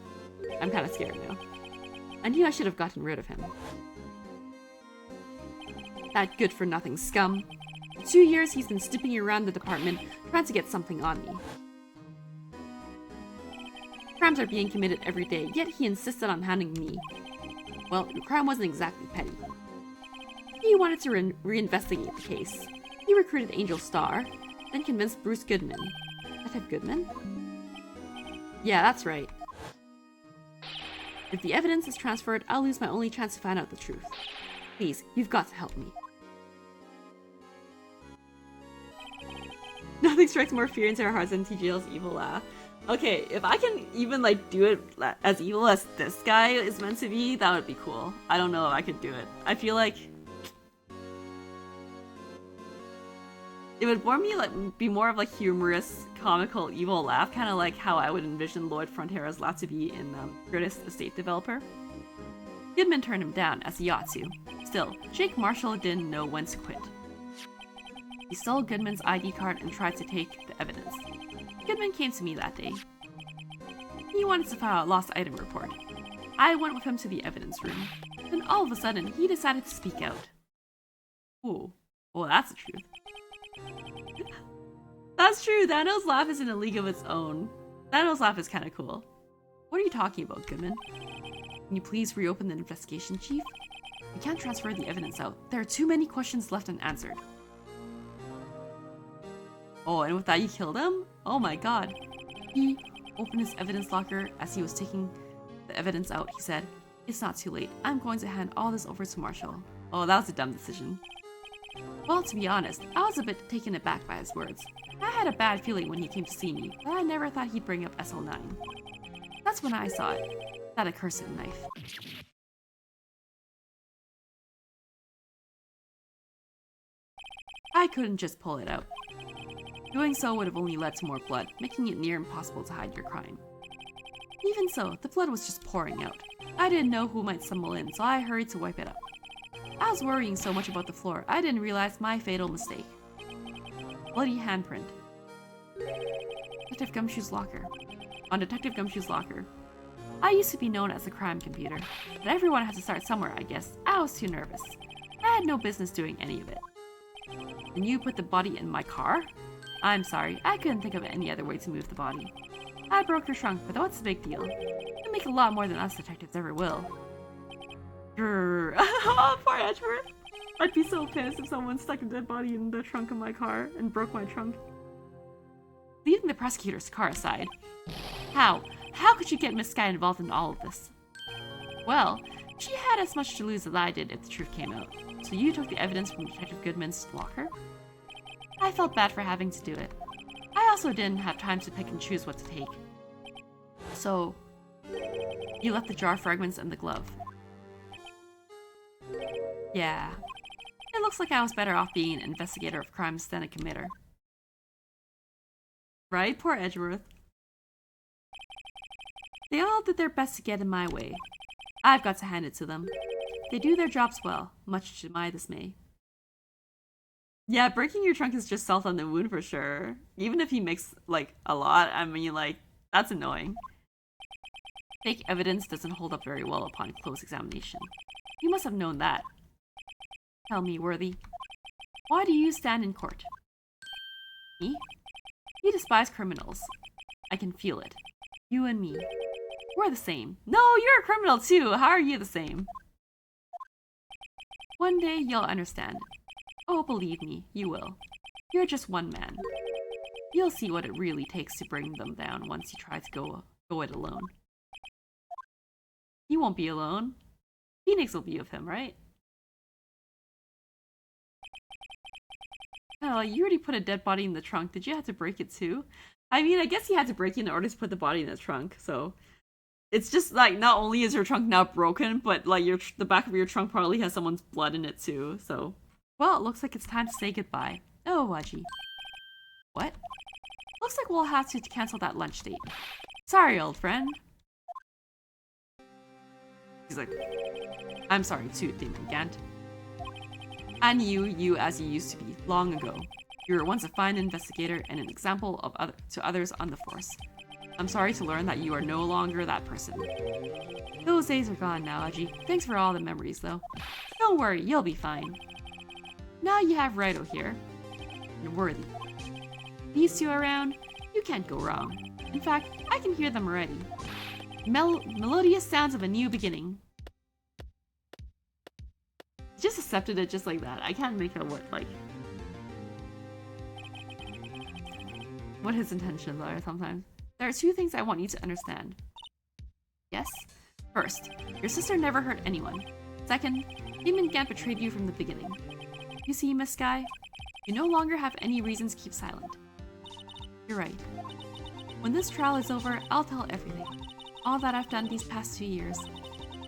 I'm kind of scared now. I knew I should have gotten rid of him. That good-for-nothing scum. For 2 years he's been snooping around the department trying to get something on me. Crimes are being committed every day, yet he insisted on hounding me. Well, your crime wasn't exactly petty. He wanted to reinvestigate the case. He recruited Angel Star, then convinced Bruce Goodman. Detective Goodman? Yeah, that's right. If the evidence is transferred, I'll lose my only chance to find out the truth. Please, you've got to help me. Nothing strikes more fear into our hearts than TGL's evil laugh. Okay, if I can even like do it as evil as this guy is meant to be, that would be cool. I don't know if I could do it. I feel like it would be more of like humorous, comical, evil laugh, kind of like how I would envision Lloyd Frontera's laugh to be in Greatest Estate Developer. Goodman turned him down, as he ought to. Still, Jake Marshall didn't know when to quit. He stole Goodman's ID card and tried to take the evidence. Goodman came to me that day. He wanted to file a lost item report. I went with him to the evidence room. Then all of a sudden, he decided to speak out. Ooh, well that's the truth. That's true, Thanos' laugh is in a league of its own. Thanos' laugh is kinda cool. What are you talking about, Goodman? Can you please reopen the investigation, Chief? We can't transfer the evidence out. There are too many questions left unanswered. Oh, and with that you killed him? Oh my god. He opened his evidence locker as he was taking the evidence out. He said, "It's not too late. I'm going to hand all this over to Marshall." Oh, that was a dumb decision. Well, to be honest, I was a bit taken aback by his words. I had a bad feeling when he came to see me, but I never thought he'd bring up SL9. That's when I saw it. That accursed knife. I couldn't just pull it out. Doing so would have only led to more blood, making it near impossible to hide your crime. Even so, the blood was just pouring out. I didn't know who might stumble in, so I hurried to wipe it up. I was worrying so much about the floor, I didn't realize my fatal mistake. Bloody handprint. Detective Gumshoe's locker. On Detective Gumshoe's locker. I used to be known as the crime computer, but everyone has to start somewhere, I guess. I was too nervous. I had no business doing any of it. And you put the body in my car? I'm sorry, I couldn't think of any other way to move the body. I broke your trunk, but what's the big deal? You make a lot more than us detectives ever will. Grrr. Oh, poor Edgeworth. I'd be so pissed if someone stuck a dead body in the trunk of my car and broke my trunk. Leaving the prosecutor's car aside. How? How could you get Miss Sky involved in all of this? Well, she had as much to lose as I did if the truth came out. So you took the evidence from Detective Goodman's locker? I felt bad for having to do it. I also didn't have time to pick and choose what to take. So, you left the jar fragments and the glove. Yeah. It looks like I was better off being an investigator of crimes than a committer. Right? Poor Edgeworth. They all did their best to get in my way. I've got to hand it to them. They do their jobs well, much to my dismay. Yeah, breaking your trunk is just salt on the wound for sure. Even if he makes, like, a lot, I mean, like, that's annoying. Fake evidence doesn't hold up very well upon close examination. You must have known that. Tell me, Worthy, why do you stand in court? Me? You despise criminals. I can feel it. You and me. We're the same. No, you're a criminal too! How are you the same? One day you'll understand. Oh, believe me, you will. You're just one man. You'll see what it really takes to bring them down once you try to go it alone. You won't be alone. Phoenix will be with him, right? Oh, you already put a dead body in the trunk. Did you have to break it too? I mean, I guess you had to break it in order to put the body in the trunk, so... It's just, like, not only is your trunk now broken, but, like, the back of your trunk probably has someone's blood in it too, so... Well, it looks like it's time to say goodbye. Oh, Waji. What? Looks like we'll have to cancel that lunch date. Sorry, old friend. He's like, I'm sorry too, Demon Gant. I knew you as you used to be, long ago. You were once a fine investigator and an example to others on the force. I'm sorry to learn that you are no longer that person. Those days are gone now, Aji. Thanks for all the memories, though. Don't worry, you'll be fine. Now you have Wright here. And Worthy. These two around, you can't go wrong. In fact, I can hear them already. Melodious sounds of a new beginning. Did just accepted it just like that. I can't make out what his intentions are sometimes. There are two things I want you to understand. Yes? First, your sister never hurt anyone. Second, Demon Gant betrayed you from the beginning. You see, Miss Sky, you no longer have any reason to keep silent. You're right. When this trial is over, I'll tell everything. All that I've done these past 2 years.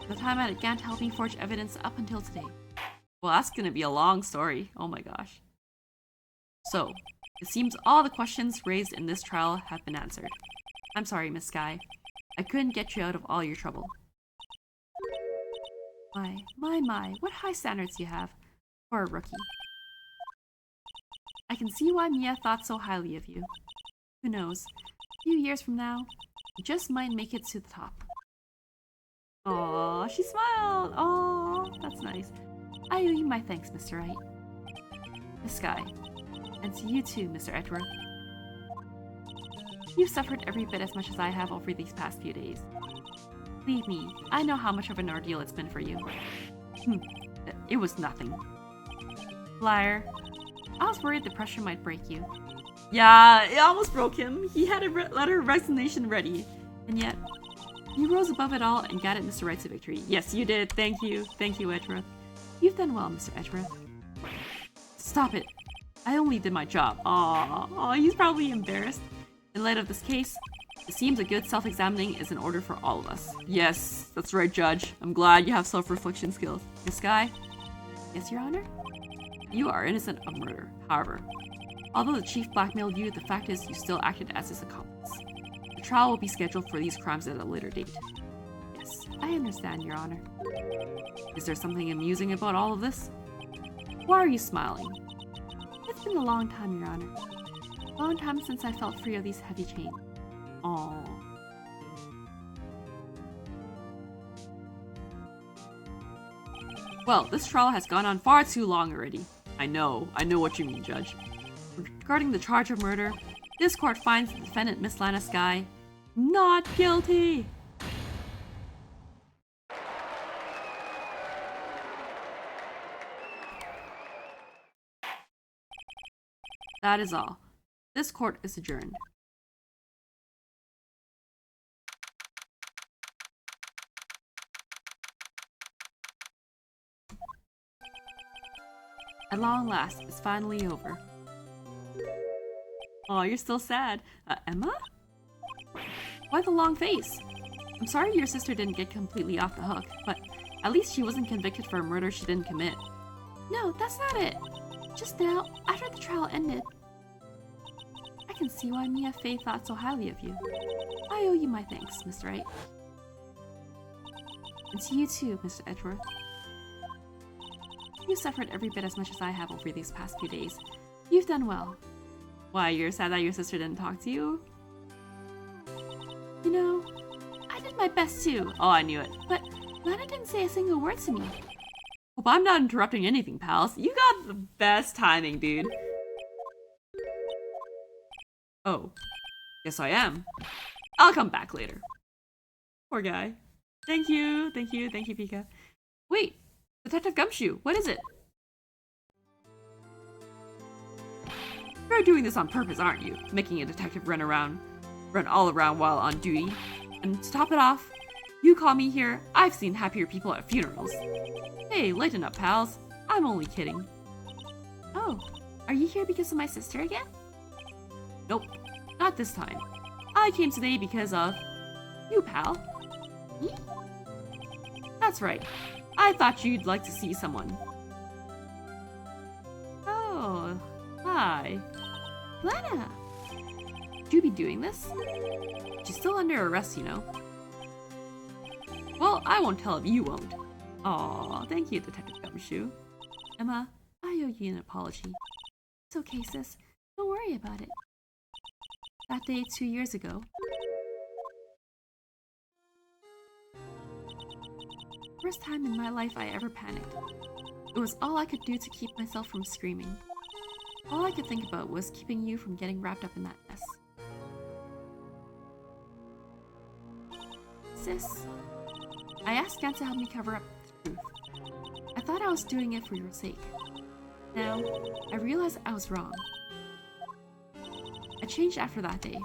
The time at Gant helped me forge evidence up until today. Well, that's gonna be a long story. Oh my gosh. So, it seems all the questions raised in this trial have been answered. I'm sorry, Miss Sky. I couldn't get you out of all your trouble. My, what high standards you have for a rookie. I can see why Mia thought so highly of you. Who knows, a few years from now, you just might make it to the top. Aww, she smiled! Aww, that's nice. I owe you my thanks, Mr. Wright. Miss Sky. And to you too, Mr. Edgeworth. You've suffered every bit as much as I have over these past few days. Believe me, I know how much of an ordeal it's been for you. It was nothing. Liar. I was worried the pressure might break you. Yeah, it almost broke him. He had a letter of resignation ready. And yet, you rose above it all and got Mr. Wright to victory. Yes, you did. Thank you. Thank you, Edgeworth. You've done well, Mr. Edgeworth. Stop it. I only did my job. Aww, he's probably embarrassed. In light of this case, it seems a good self-examining is in order for all of us. Yes, that's right, Judge. I'm glad you have self-reflection skills. Miss Sky? Yes, Your Honor? You are innocent of murder. However, although the chief blackmailed you, the fact is you still acted as his accomplice. The trial will be scheduled for these crimes at a later date. Yes, I understand, Your Honor. Is there something amusing about all of this? Why are you smiling? It's been a long time, Your Honor. A long time since I felt free of these heavy chains. Aww. Well, this trial has gone on far too long already. I know what you mean, Judge. Regarding the charge of murder, this court finds the defendant, Miss Lana Sky, not guilty! That is all. This court is adjourned. At long last, it's finally over. Oh, you're still sad. Emma? Why the long face? I'm sorry your sister didn't get completely off the hook, but at least she wasn't convicted for a murder she didn't commit. No, that's not it. Just now, after the trial ended, I can see why Mia Fey thought so highly of you. I owe you my thanks, Mr. Wright. And to you too, Mr. Edgeworth. You suffered every bit as much as I have over these past few days. You've done well. Why, you're sad that your sister didn't talk to you? You know, I did my best too. Oh, I knew it. But Lana didn't say a single word to me. Hope I'm not interrupting anything, pals. You got the best timing, dude. Oh, yes I am. I'll come back later. Poor guy. Thank you, Pika. Wait, Detective Gumshoe, what is it? You're doing this on purpose, aren't you? Making a detective run all around while on duty. And to top it off, you call me here, I've seen happier people at funerals. Hey, lighten up, pals. I'm only kidding. Oh, are you here because of my sister again? Nope, not this time. I came today because of you, pal. Me? That's right. I thought you'd like to see someone. Oh, hi. Lana! Would you be doing this? She's still under arrest, you know. Well, I won't tell if you won't. Aw, thank you, Detective Gumshoe. Emma, I owe you an apology. It's okay, sis. Don't worry about it. That day 2 years ago. First time in my life I ever panicked. It was all I could do to keep myself from screaming. All I could think about was keeping you from getting wrapped up in that mess. Sis, I asked Gant to help me cover up the truth. I thought I was doing it for your sake. Now, I realized I was wrong. I changed after that day.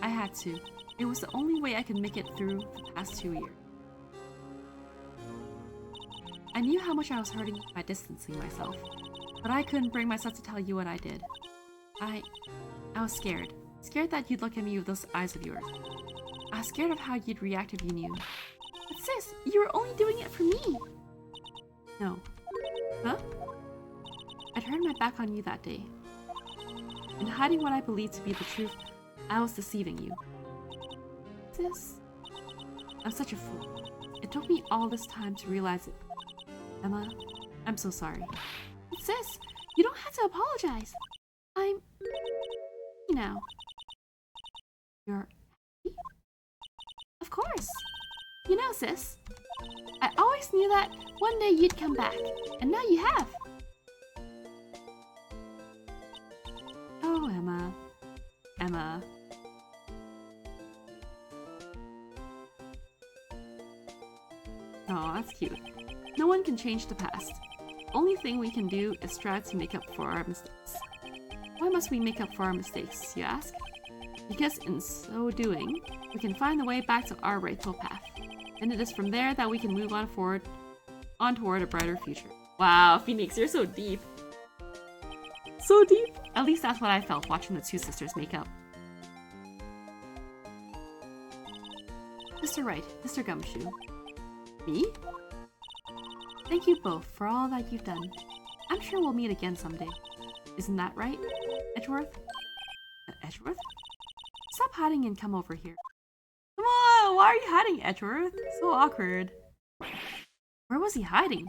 I had to. It was the only way I could make it through the past 2 years. I knew how much I was hurting by distancing myself, but I couldn't bring myself to tell you what I did. I was scared. Scared that you'd look at me with those eyes of yours. I was scared of how you'd react if you knew. But sis, you were only doing it for me! No. Huh? I turned my back on you that day. In hiding what I believed to be the truth, I was deceiving you. Sis, I'm such a fool. It took me all this time to realize it. Emma, I'm so sorry. But sis, you don't have to apologize. I'm... now. You're happy? Of course. You know, sis, I always knew that one day you'd come back, and now you have. Oh, Emma. Emma. Oh, that's cute. No one can change the past. Only thing we can do is strive to make up for our mistakes. Why must we make up for our mistakes, you ask? Because in so doing, we can find the way back to our rightful path. And it is from there that we can move on toward a brighter future. Wow, Phoenix, you're so deep. So deep! At least that's what I felt watching the two sisters make up. Mr. Wright, Mr. Gumshoe. Me? Thank you both for all that you've done. I'm sure we'll meet again someday. Isn't that right, Edgeworth? Edgeworth? Stop hiding and come over here. Come on, why are you hiding, Edgeworth? So awkward. Where was he hiding?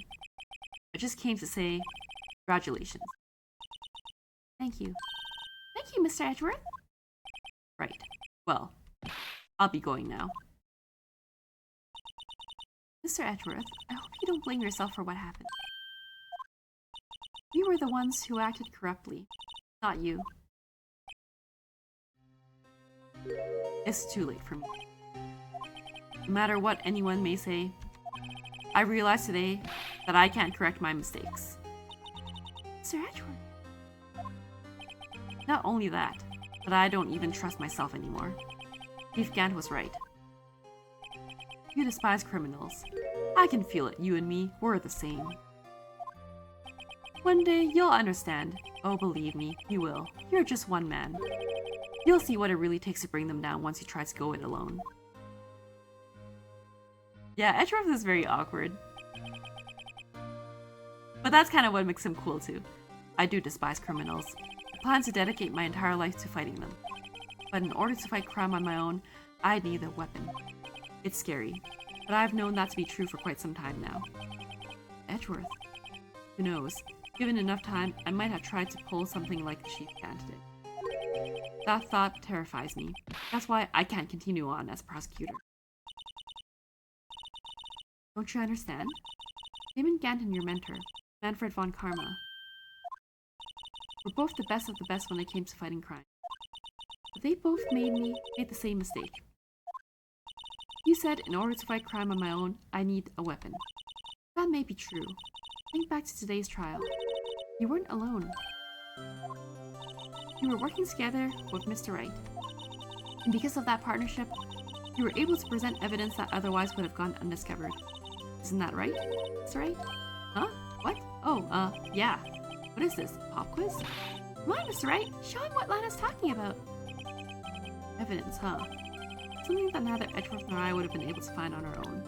I just came to say congratulations. Thank you. Thank you, Mr. Edgeworth. Right. Well, I'll be going now. Mr. Edgeworth, I hope you don't blame yourself for what happened. We were the ones who acted corruptly, not you. It's too late for me. No matter what anyone may say, I realize today that I can't correct my mistakes. Mr. Edgeworth. Not only that, but I don't even trust myself anymore. Chief Gant was right. You despise criminals. I can feel it, you and me, we're the same. One day, you'll understand. Oh, believe me, you will. You're just one man. You'll see what it really takes to bring them down once you try to go it alone. Yeah, Edgeworth is very awkward. But that's kind of what makes him cool too. I do despise criminals. I plan to dedicate my entire life to fighting them. But in order to fight crime on my own, I need a weapon. It's scary, but I've known that to be true for quite some time now. Edgeworth. Who knows? Given enough time, I might have tried to pull something like the Chief Gant did. That thought terrifies me. That's why I can't continue on as prosecutor. Don't you understand? Damon Gant and your mentor, Manfred von Karma, were both the best of the best when it came to fighting crime. But they both made the same mistake. You said in order to fight crime on my own, I need a weapon. That may be true. Think back to today's trial. You weren't alone. You were working together with Mr. Wright. And because of that partnership, you were able to present evidence that otherwise would have gone undiscovered. Isn't that right, Mr. Wright? Huh? What? Oh, yeah. What is this, pop quiz? Come on, Mr. Wright, show him what Lana's talking about. Evidence, huh? Something that neither Edgeworth nor I would have been able to find on our own.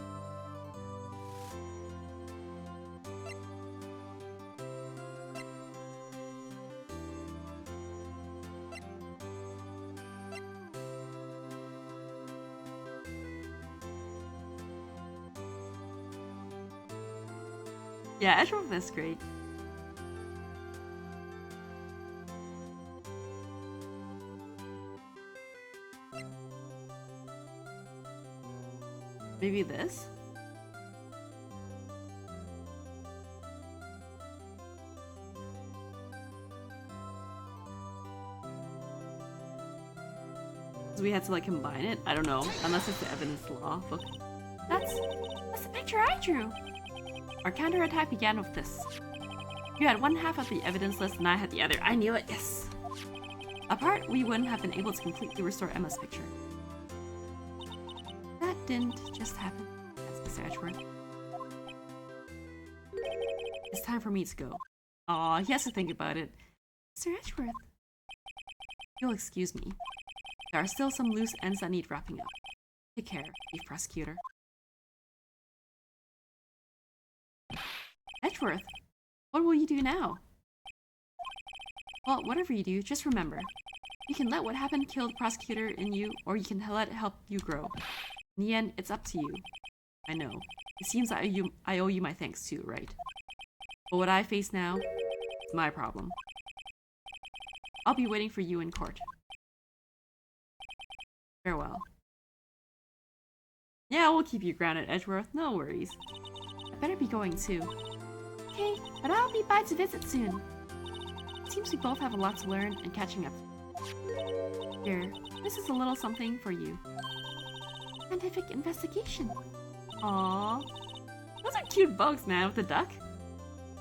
Yeah, Edgeworth is great. Maybe this? We had to like combine it? I don't know. Unless it's the evidence law book. That's the picture I drew. Our counterattack began with this. You had one half of the evidence list and I had the other. I knew it, yes. Apart, we wouldn't have been able to completely restore Emma's picture. That didn't just happen, asked Mr. Edgeworth. It's time for me to go. Aw, he has to think about it. Mr. Edgeworth. You'll excuse me. There are still some loose ends that need wrapping up. Take care, Chief Prosecutor. Edgeworth, what will you do now? Well, whatever you do, just remember. You can let what happened kill the prosecutor in you, or you can let it help you grow. In the end, it's up to you. I know. It seems I owe you my thanks too, right? But what I face now is my problem. I'll be waiting for you in court. Farewell. Yeah, we'll keep you grounded, Edgeworth. No worries. I better be going too. Okay, but I'll be by to visit soon. It seems we both have a lot to learn and catching up. Here, this is a little something for you. Scientific investigation. Aww. Those are cute bugs, man, with the duck.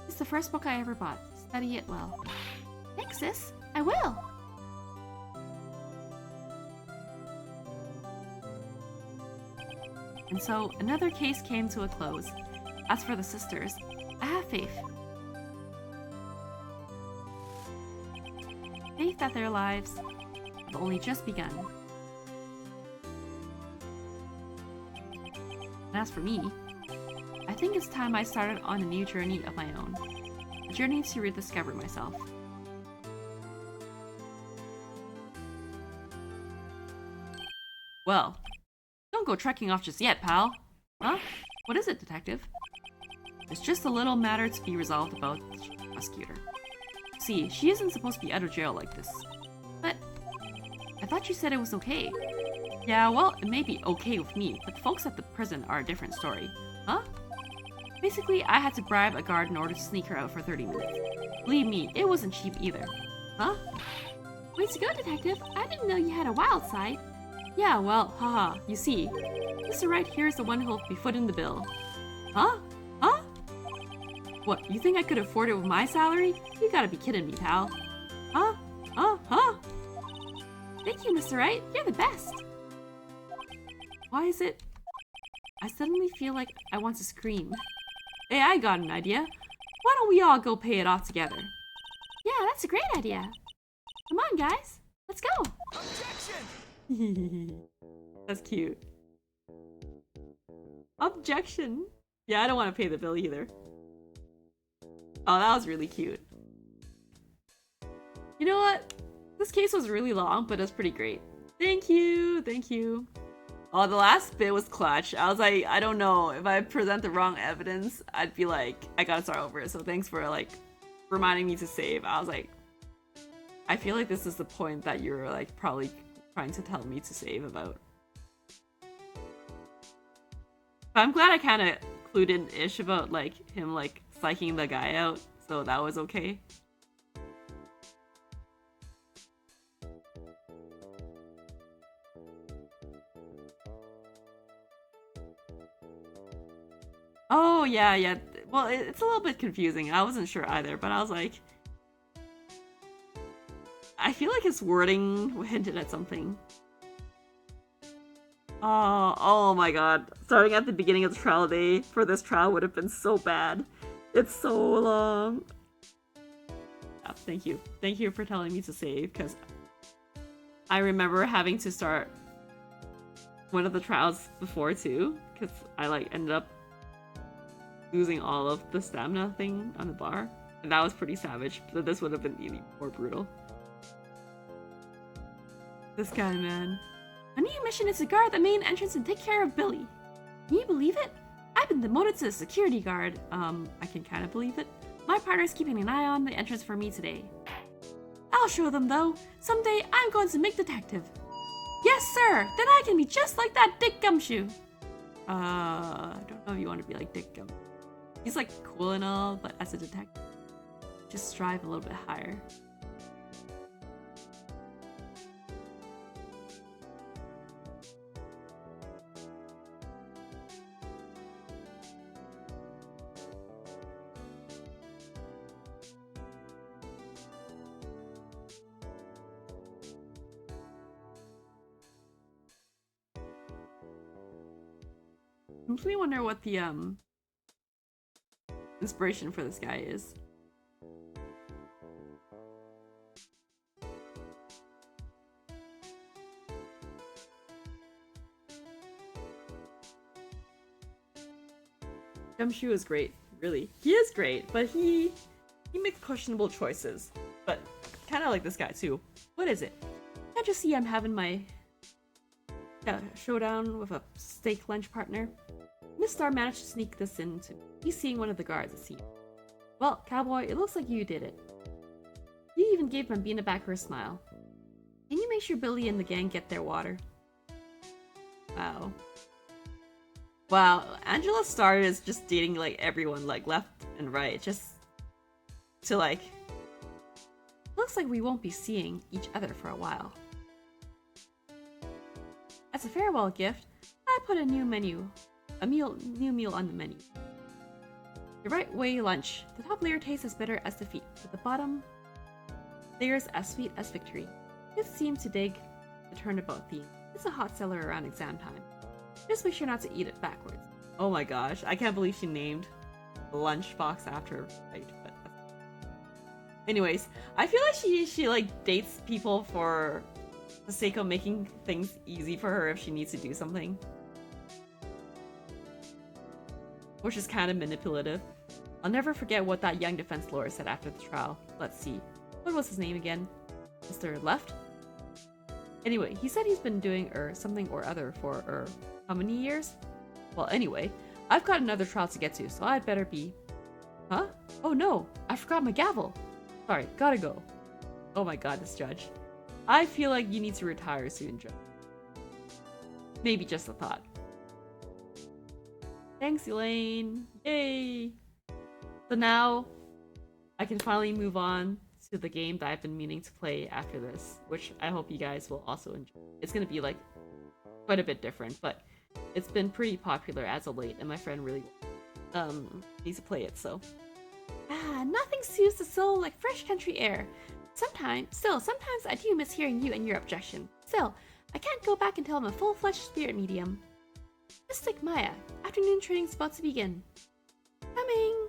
It's the first book I ever bought. Study it well. Thanks, sis. I will. And so, another case came to a close. As for the sisters, I have faith. Faith that their lives have only just begun. And as for me, I think it's time I started on a new journey of my own. A journey to rediscover myself. Well, don't go trekking off just yet, pal. Huh? What is it, detective? There's just a little matter to be resolved about the prosecutor. See, she isn't supposed to be out of jail like this. But I thought you said it was okay. Yeah, well, it may be okay with me, but the folks at the prison are a different story. Huh? Basically, I had to bribe a guard in order to sneak her out for 30 minutes. Believe me, it wasn't cheap either. Huh? Way to go, detective. I didn't know you had a wild side. Yeah, well, haha, you see, Mr. Wright here is the one who'll be footing the bill. Huh? Huh? What, you think I could afford it with my salary? You gotta be kidding me, pal. Huh? Huh? Thank you, Mr. Wright. You're the best. Why is it? I suddenly feel like I want to scream. Hey, I got an idea. Why don't we all go pay it off together? Yeah, that's a great idea. Come on, guys. Let's go. Objection! That's cute. Objection! Yeah, I don't want to pay the bill either. Oh, that was really cute. You know what? This case was really long, but it was pretty great. Thank you, thank you. Oh, the last bit was clutch. I was like, I don't know. If I present the wrong evidence, I'd be like, I gotta start over. So thanks for like reminding me to save. I was like, I feel like this is the point that you're like probably trying to tell me to save about. But I'm glad I kind of clued in-ish about like him like psyching the guy out. So that was okay. Oh, yeah. Well, it's a little bit confusing. I wasn't sure either, but I was like... I feel like his wording hinted at something. Oh my god. Starting at the beginning of the trial day for this trial would have been so bad. It's so long. Yeah, thank you. Thank you for telling me to save, because I remember having to start one of the trials before too, because I like ended up losing all of the stamina thing on the bar, and that was pretty savage. But this would have been even more brutal. This guy, man. My new mission is to guard the main entrance and take care of Billy. Can you believe it? I've been demoted to a security guard. I can kind of believe it. My partner's keeping an eye on the entrance for me today. I'll show them though. Someday I'm going to make detective. Yes, sir. Then I can be just like that Dick Gumshoe. I don't know if you want to be like Dick Gum. He's like cool and all, but as a detective, just strive a little bit higher. really wonder what the inspiration for this guy is. Gumshoe is great, really. He is great, but he makes questionable choices. But kind of like this guy too. What is it? Can't you see I'm having my showdown with a steak lunch partner? Miss Star managed to sneak this in to me. He's seeing one of the guards, it seems. Well, cowboy, it looks like you did it. You even gave Bambina back her smile. Can you make sure Billy and the gang get their water? Wow. Wow, Angela Star is just dating like everyone, like left and right, just to like. Looks like we won't be seeing each other for a while. As a farewell gift, I put a new meal on the menu. The right way lunch. The top layer tastes as bitter as defeat, but the bottom layers as sweet as victory. It seemed to dig the turnabout theme. It's a hot seller around exam time. Just make sure not to eat it backwards. Oh my gosh, I can't believe she named the lunchbox after Wright. But anyways, I feel like she like dates people for the sake of making things easy for her if she needs to do something. Which is kind of manipulative. I'll never forget what that young defense lawyer said after the trial. Let's see. What was his name again? Mr. Left? Anyway, he said he's been doing something or other for how many years? Well, anyway, I've got another trial to get to, so I'd better be... Huh? Oh no, I forgot my gavel. Sorry, gotta go. Oh my god, this judge. I feel like you need to retire soon, Judge. Maybe just a thought. Thanks, Elaine. Yay! So now, I can finally move on to the game that I've been meaning to play after this, which I hope you guys will also enjoy. It's gonna be like quite a bit different, but it's been pretty popular as of late, and my friend really needs to play it, so. Nothing soothes the soul like fresh country air. Sometimes I do miss hearing you and your objection. Still, I can't go back until I'm a full-fledged spirit medium. Mystic Maya, afternoon training's about to begin. Coming!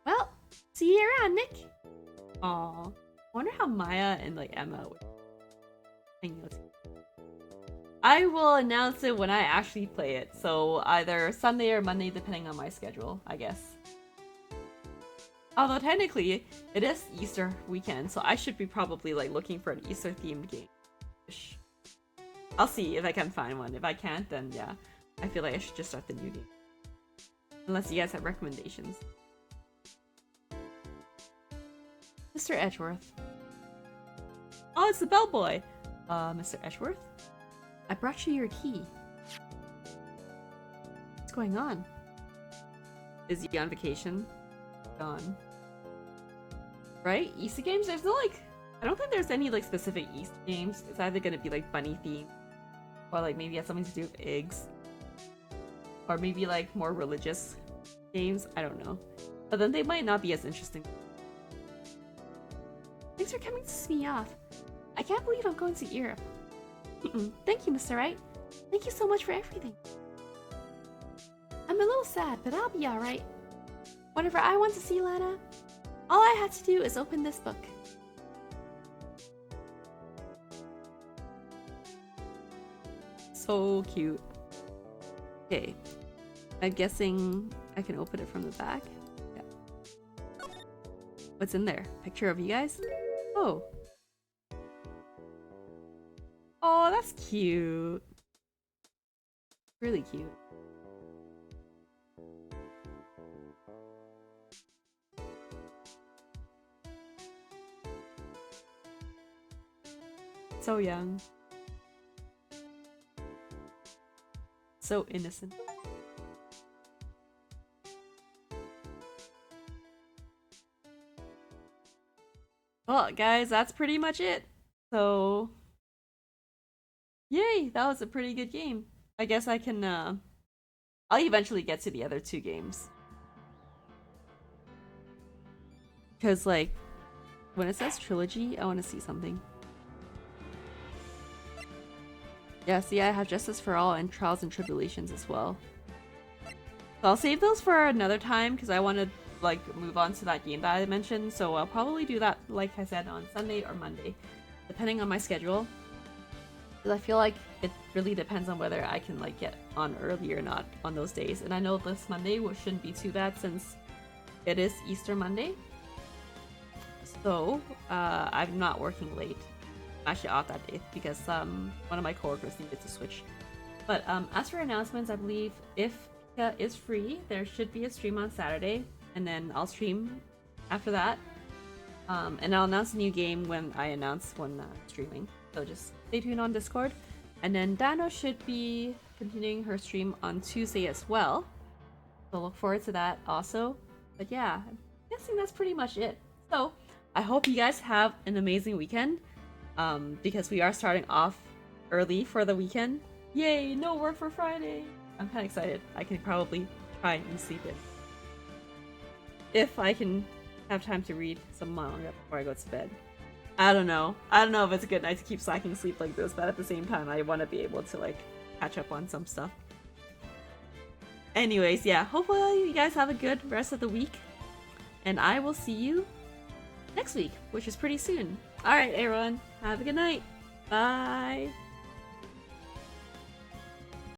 Well, see you around, Nick! Aw, wonder how Maya and like Emma would hang out. I will announce it when I actually play it, so either Sunday or Monday depending on my schedule, I guess. Although technically, it is Easter weekend, so I should be probably like looking for an Easter themed game. I'll see if I can find one. If I can't, then yeah, I feel like I should just start the new game. Unless you guys have recommendations. Mr. Edgeworth. Oh, it's the bellboy! Mr. Edgeworth? I brought you your tea. What's going on? Is he on vacation? Gone. Right? Easter games? There's no like... I don't think there's any like specific Easter games. It's either gonna be like bunny themed, or like maybe have something to do with eggs. Or maybe like more religious games. I don't know. But then they might not be as interesting. Thanks for coming to see me off. I can't believe I'm going to Europe. Thank you, Mr. Wright. Thank you so much for everything. I'm a little sad, but I'll be alright. Whenever I want to see Lana, all I had to do is open this book. So cute. Okay. I'm guessing I can open it from the back. Yeah. What's in there? Picture of you guys? Oh. Oh, that's cute. Really cute. So young. So innocent. Well, guys, that's pretty much it. So, yay, that was a pretty good game. I guess I can, I'll eventually get to the other two games. Because, like, when it says trilogy, I want to see something. Yeah, see, I have Justice for All and Trials and Tribulations as well. So I'll save those for another time because I want to like move on to that game that I mentioned. So I'll probably do that, like I said, on Sunday or Monday, depending on my schedule. Because I feel like it really depends on whether I can like get on early or not on those days. And I know this Monday shouldn't be too bad since it is Easter Monday. So I'm not working late. I'm actually off that day because one of my coworkers needed to switch. But as for announcements, I believe if Pika is free, there should be a stream on Saturday, and then I'll stream after that. And I'll announce a new game when I announce when streaming. So just stay tuned on Discord. And then Dano should be continuing her stream on Tuesday as well. So look forward to that also. But yeah, I'm guessing that's pretty much it. So I hope you guys have an amazing weekend. Because we are starting off early for the weekend. Yay, no work for Friday! I'm kind of excited. I can probably try and sleep in. If I can have time to read some manga before I go to bed. I don't know. I don't know if it's a good night to keep slacking sleep like this, but at the same time, I want to be able to like catch up on some stuff. Anyways, yeah, hopefully you guys have a good rest of the week. And I will see you next week, which is pretty soon. Alright, everyone. Have a good night. Bye.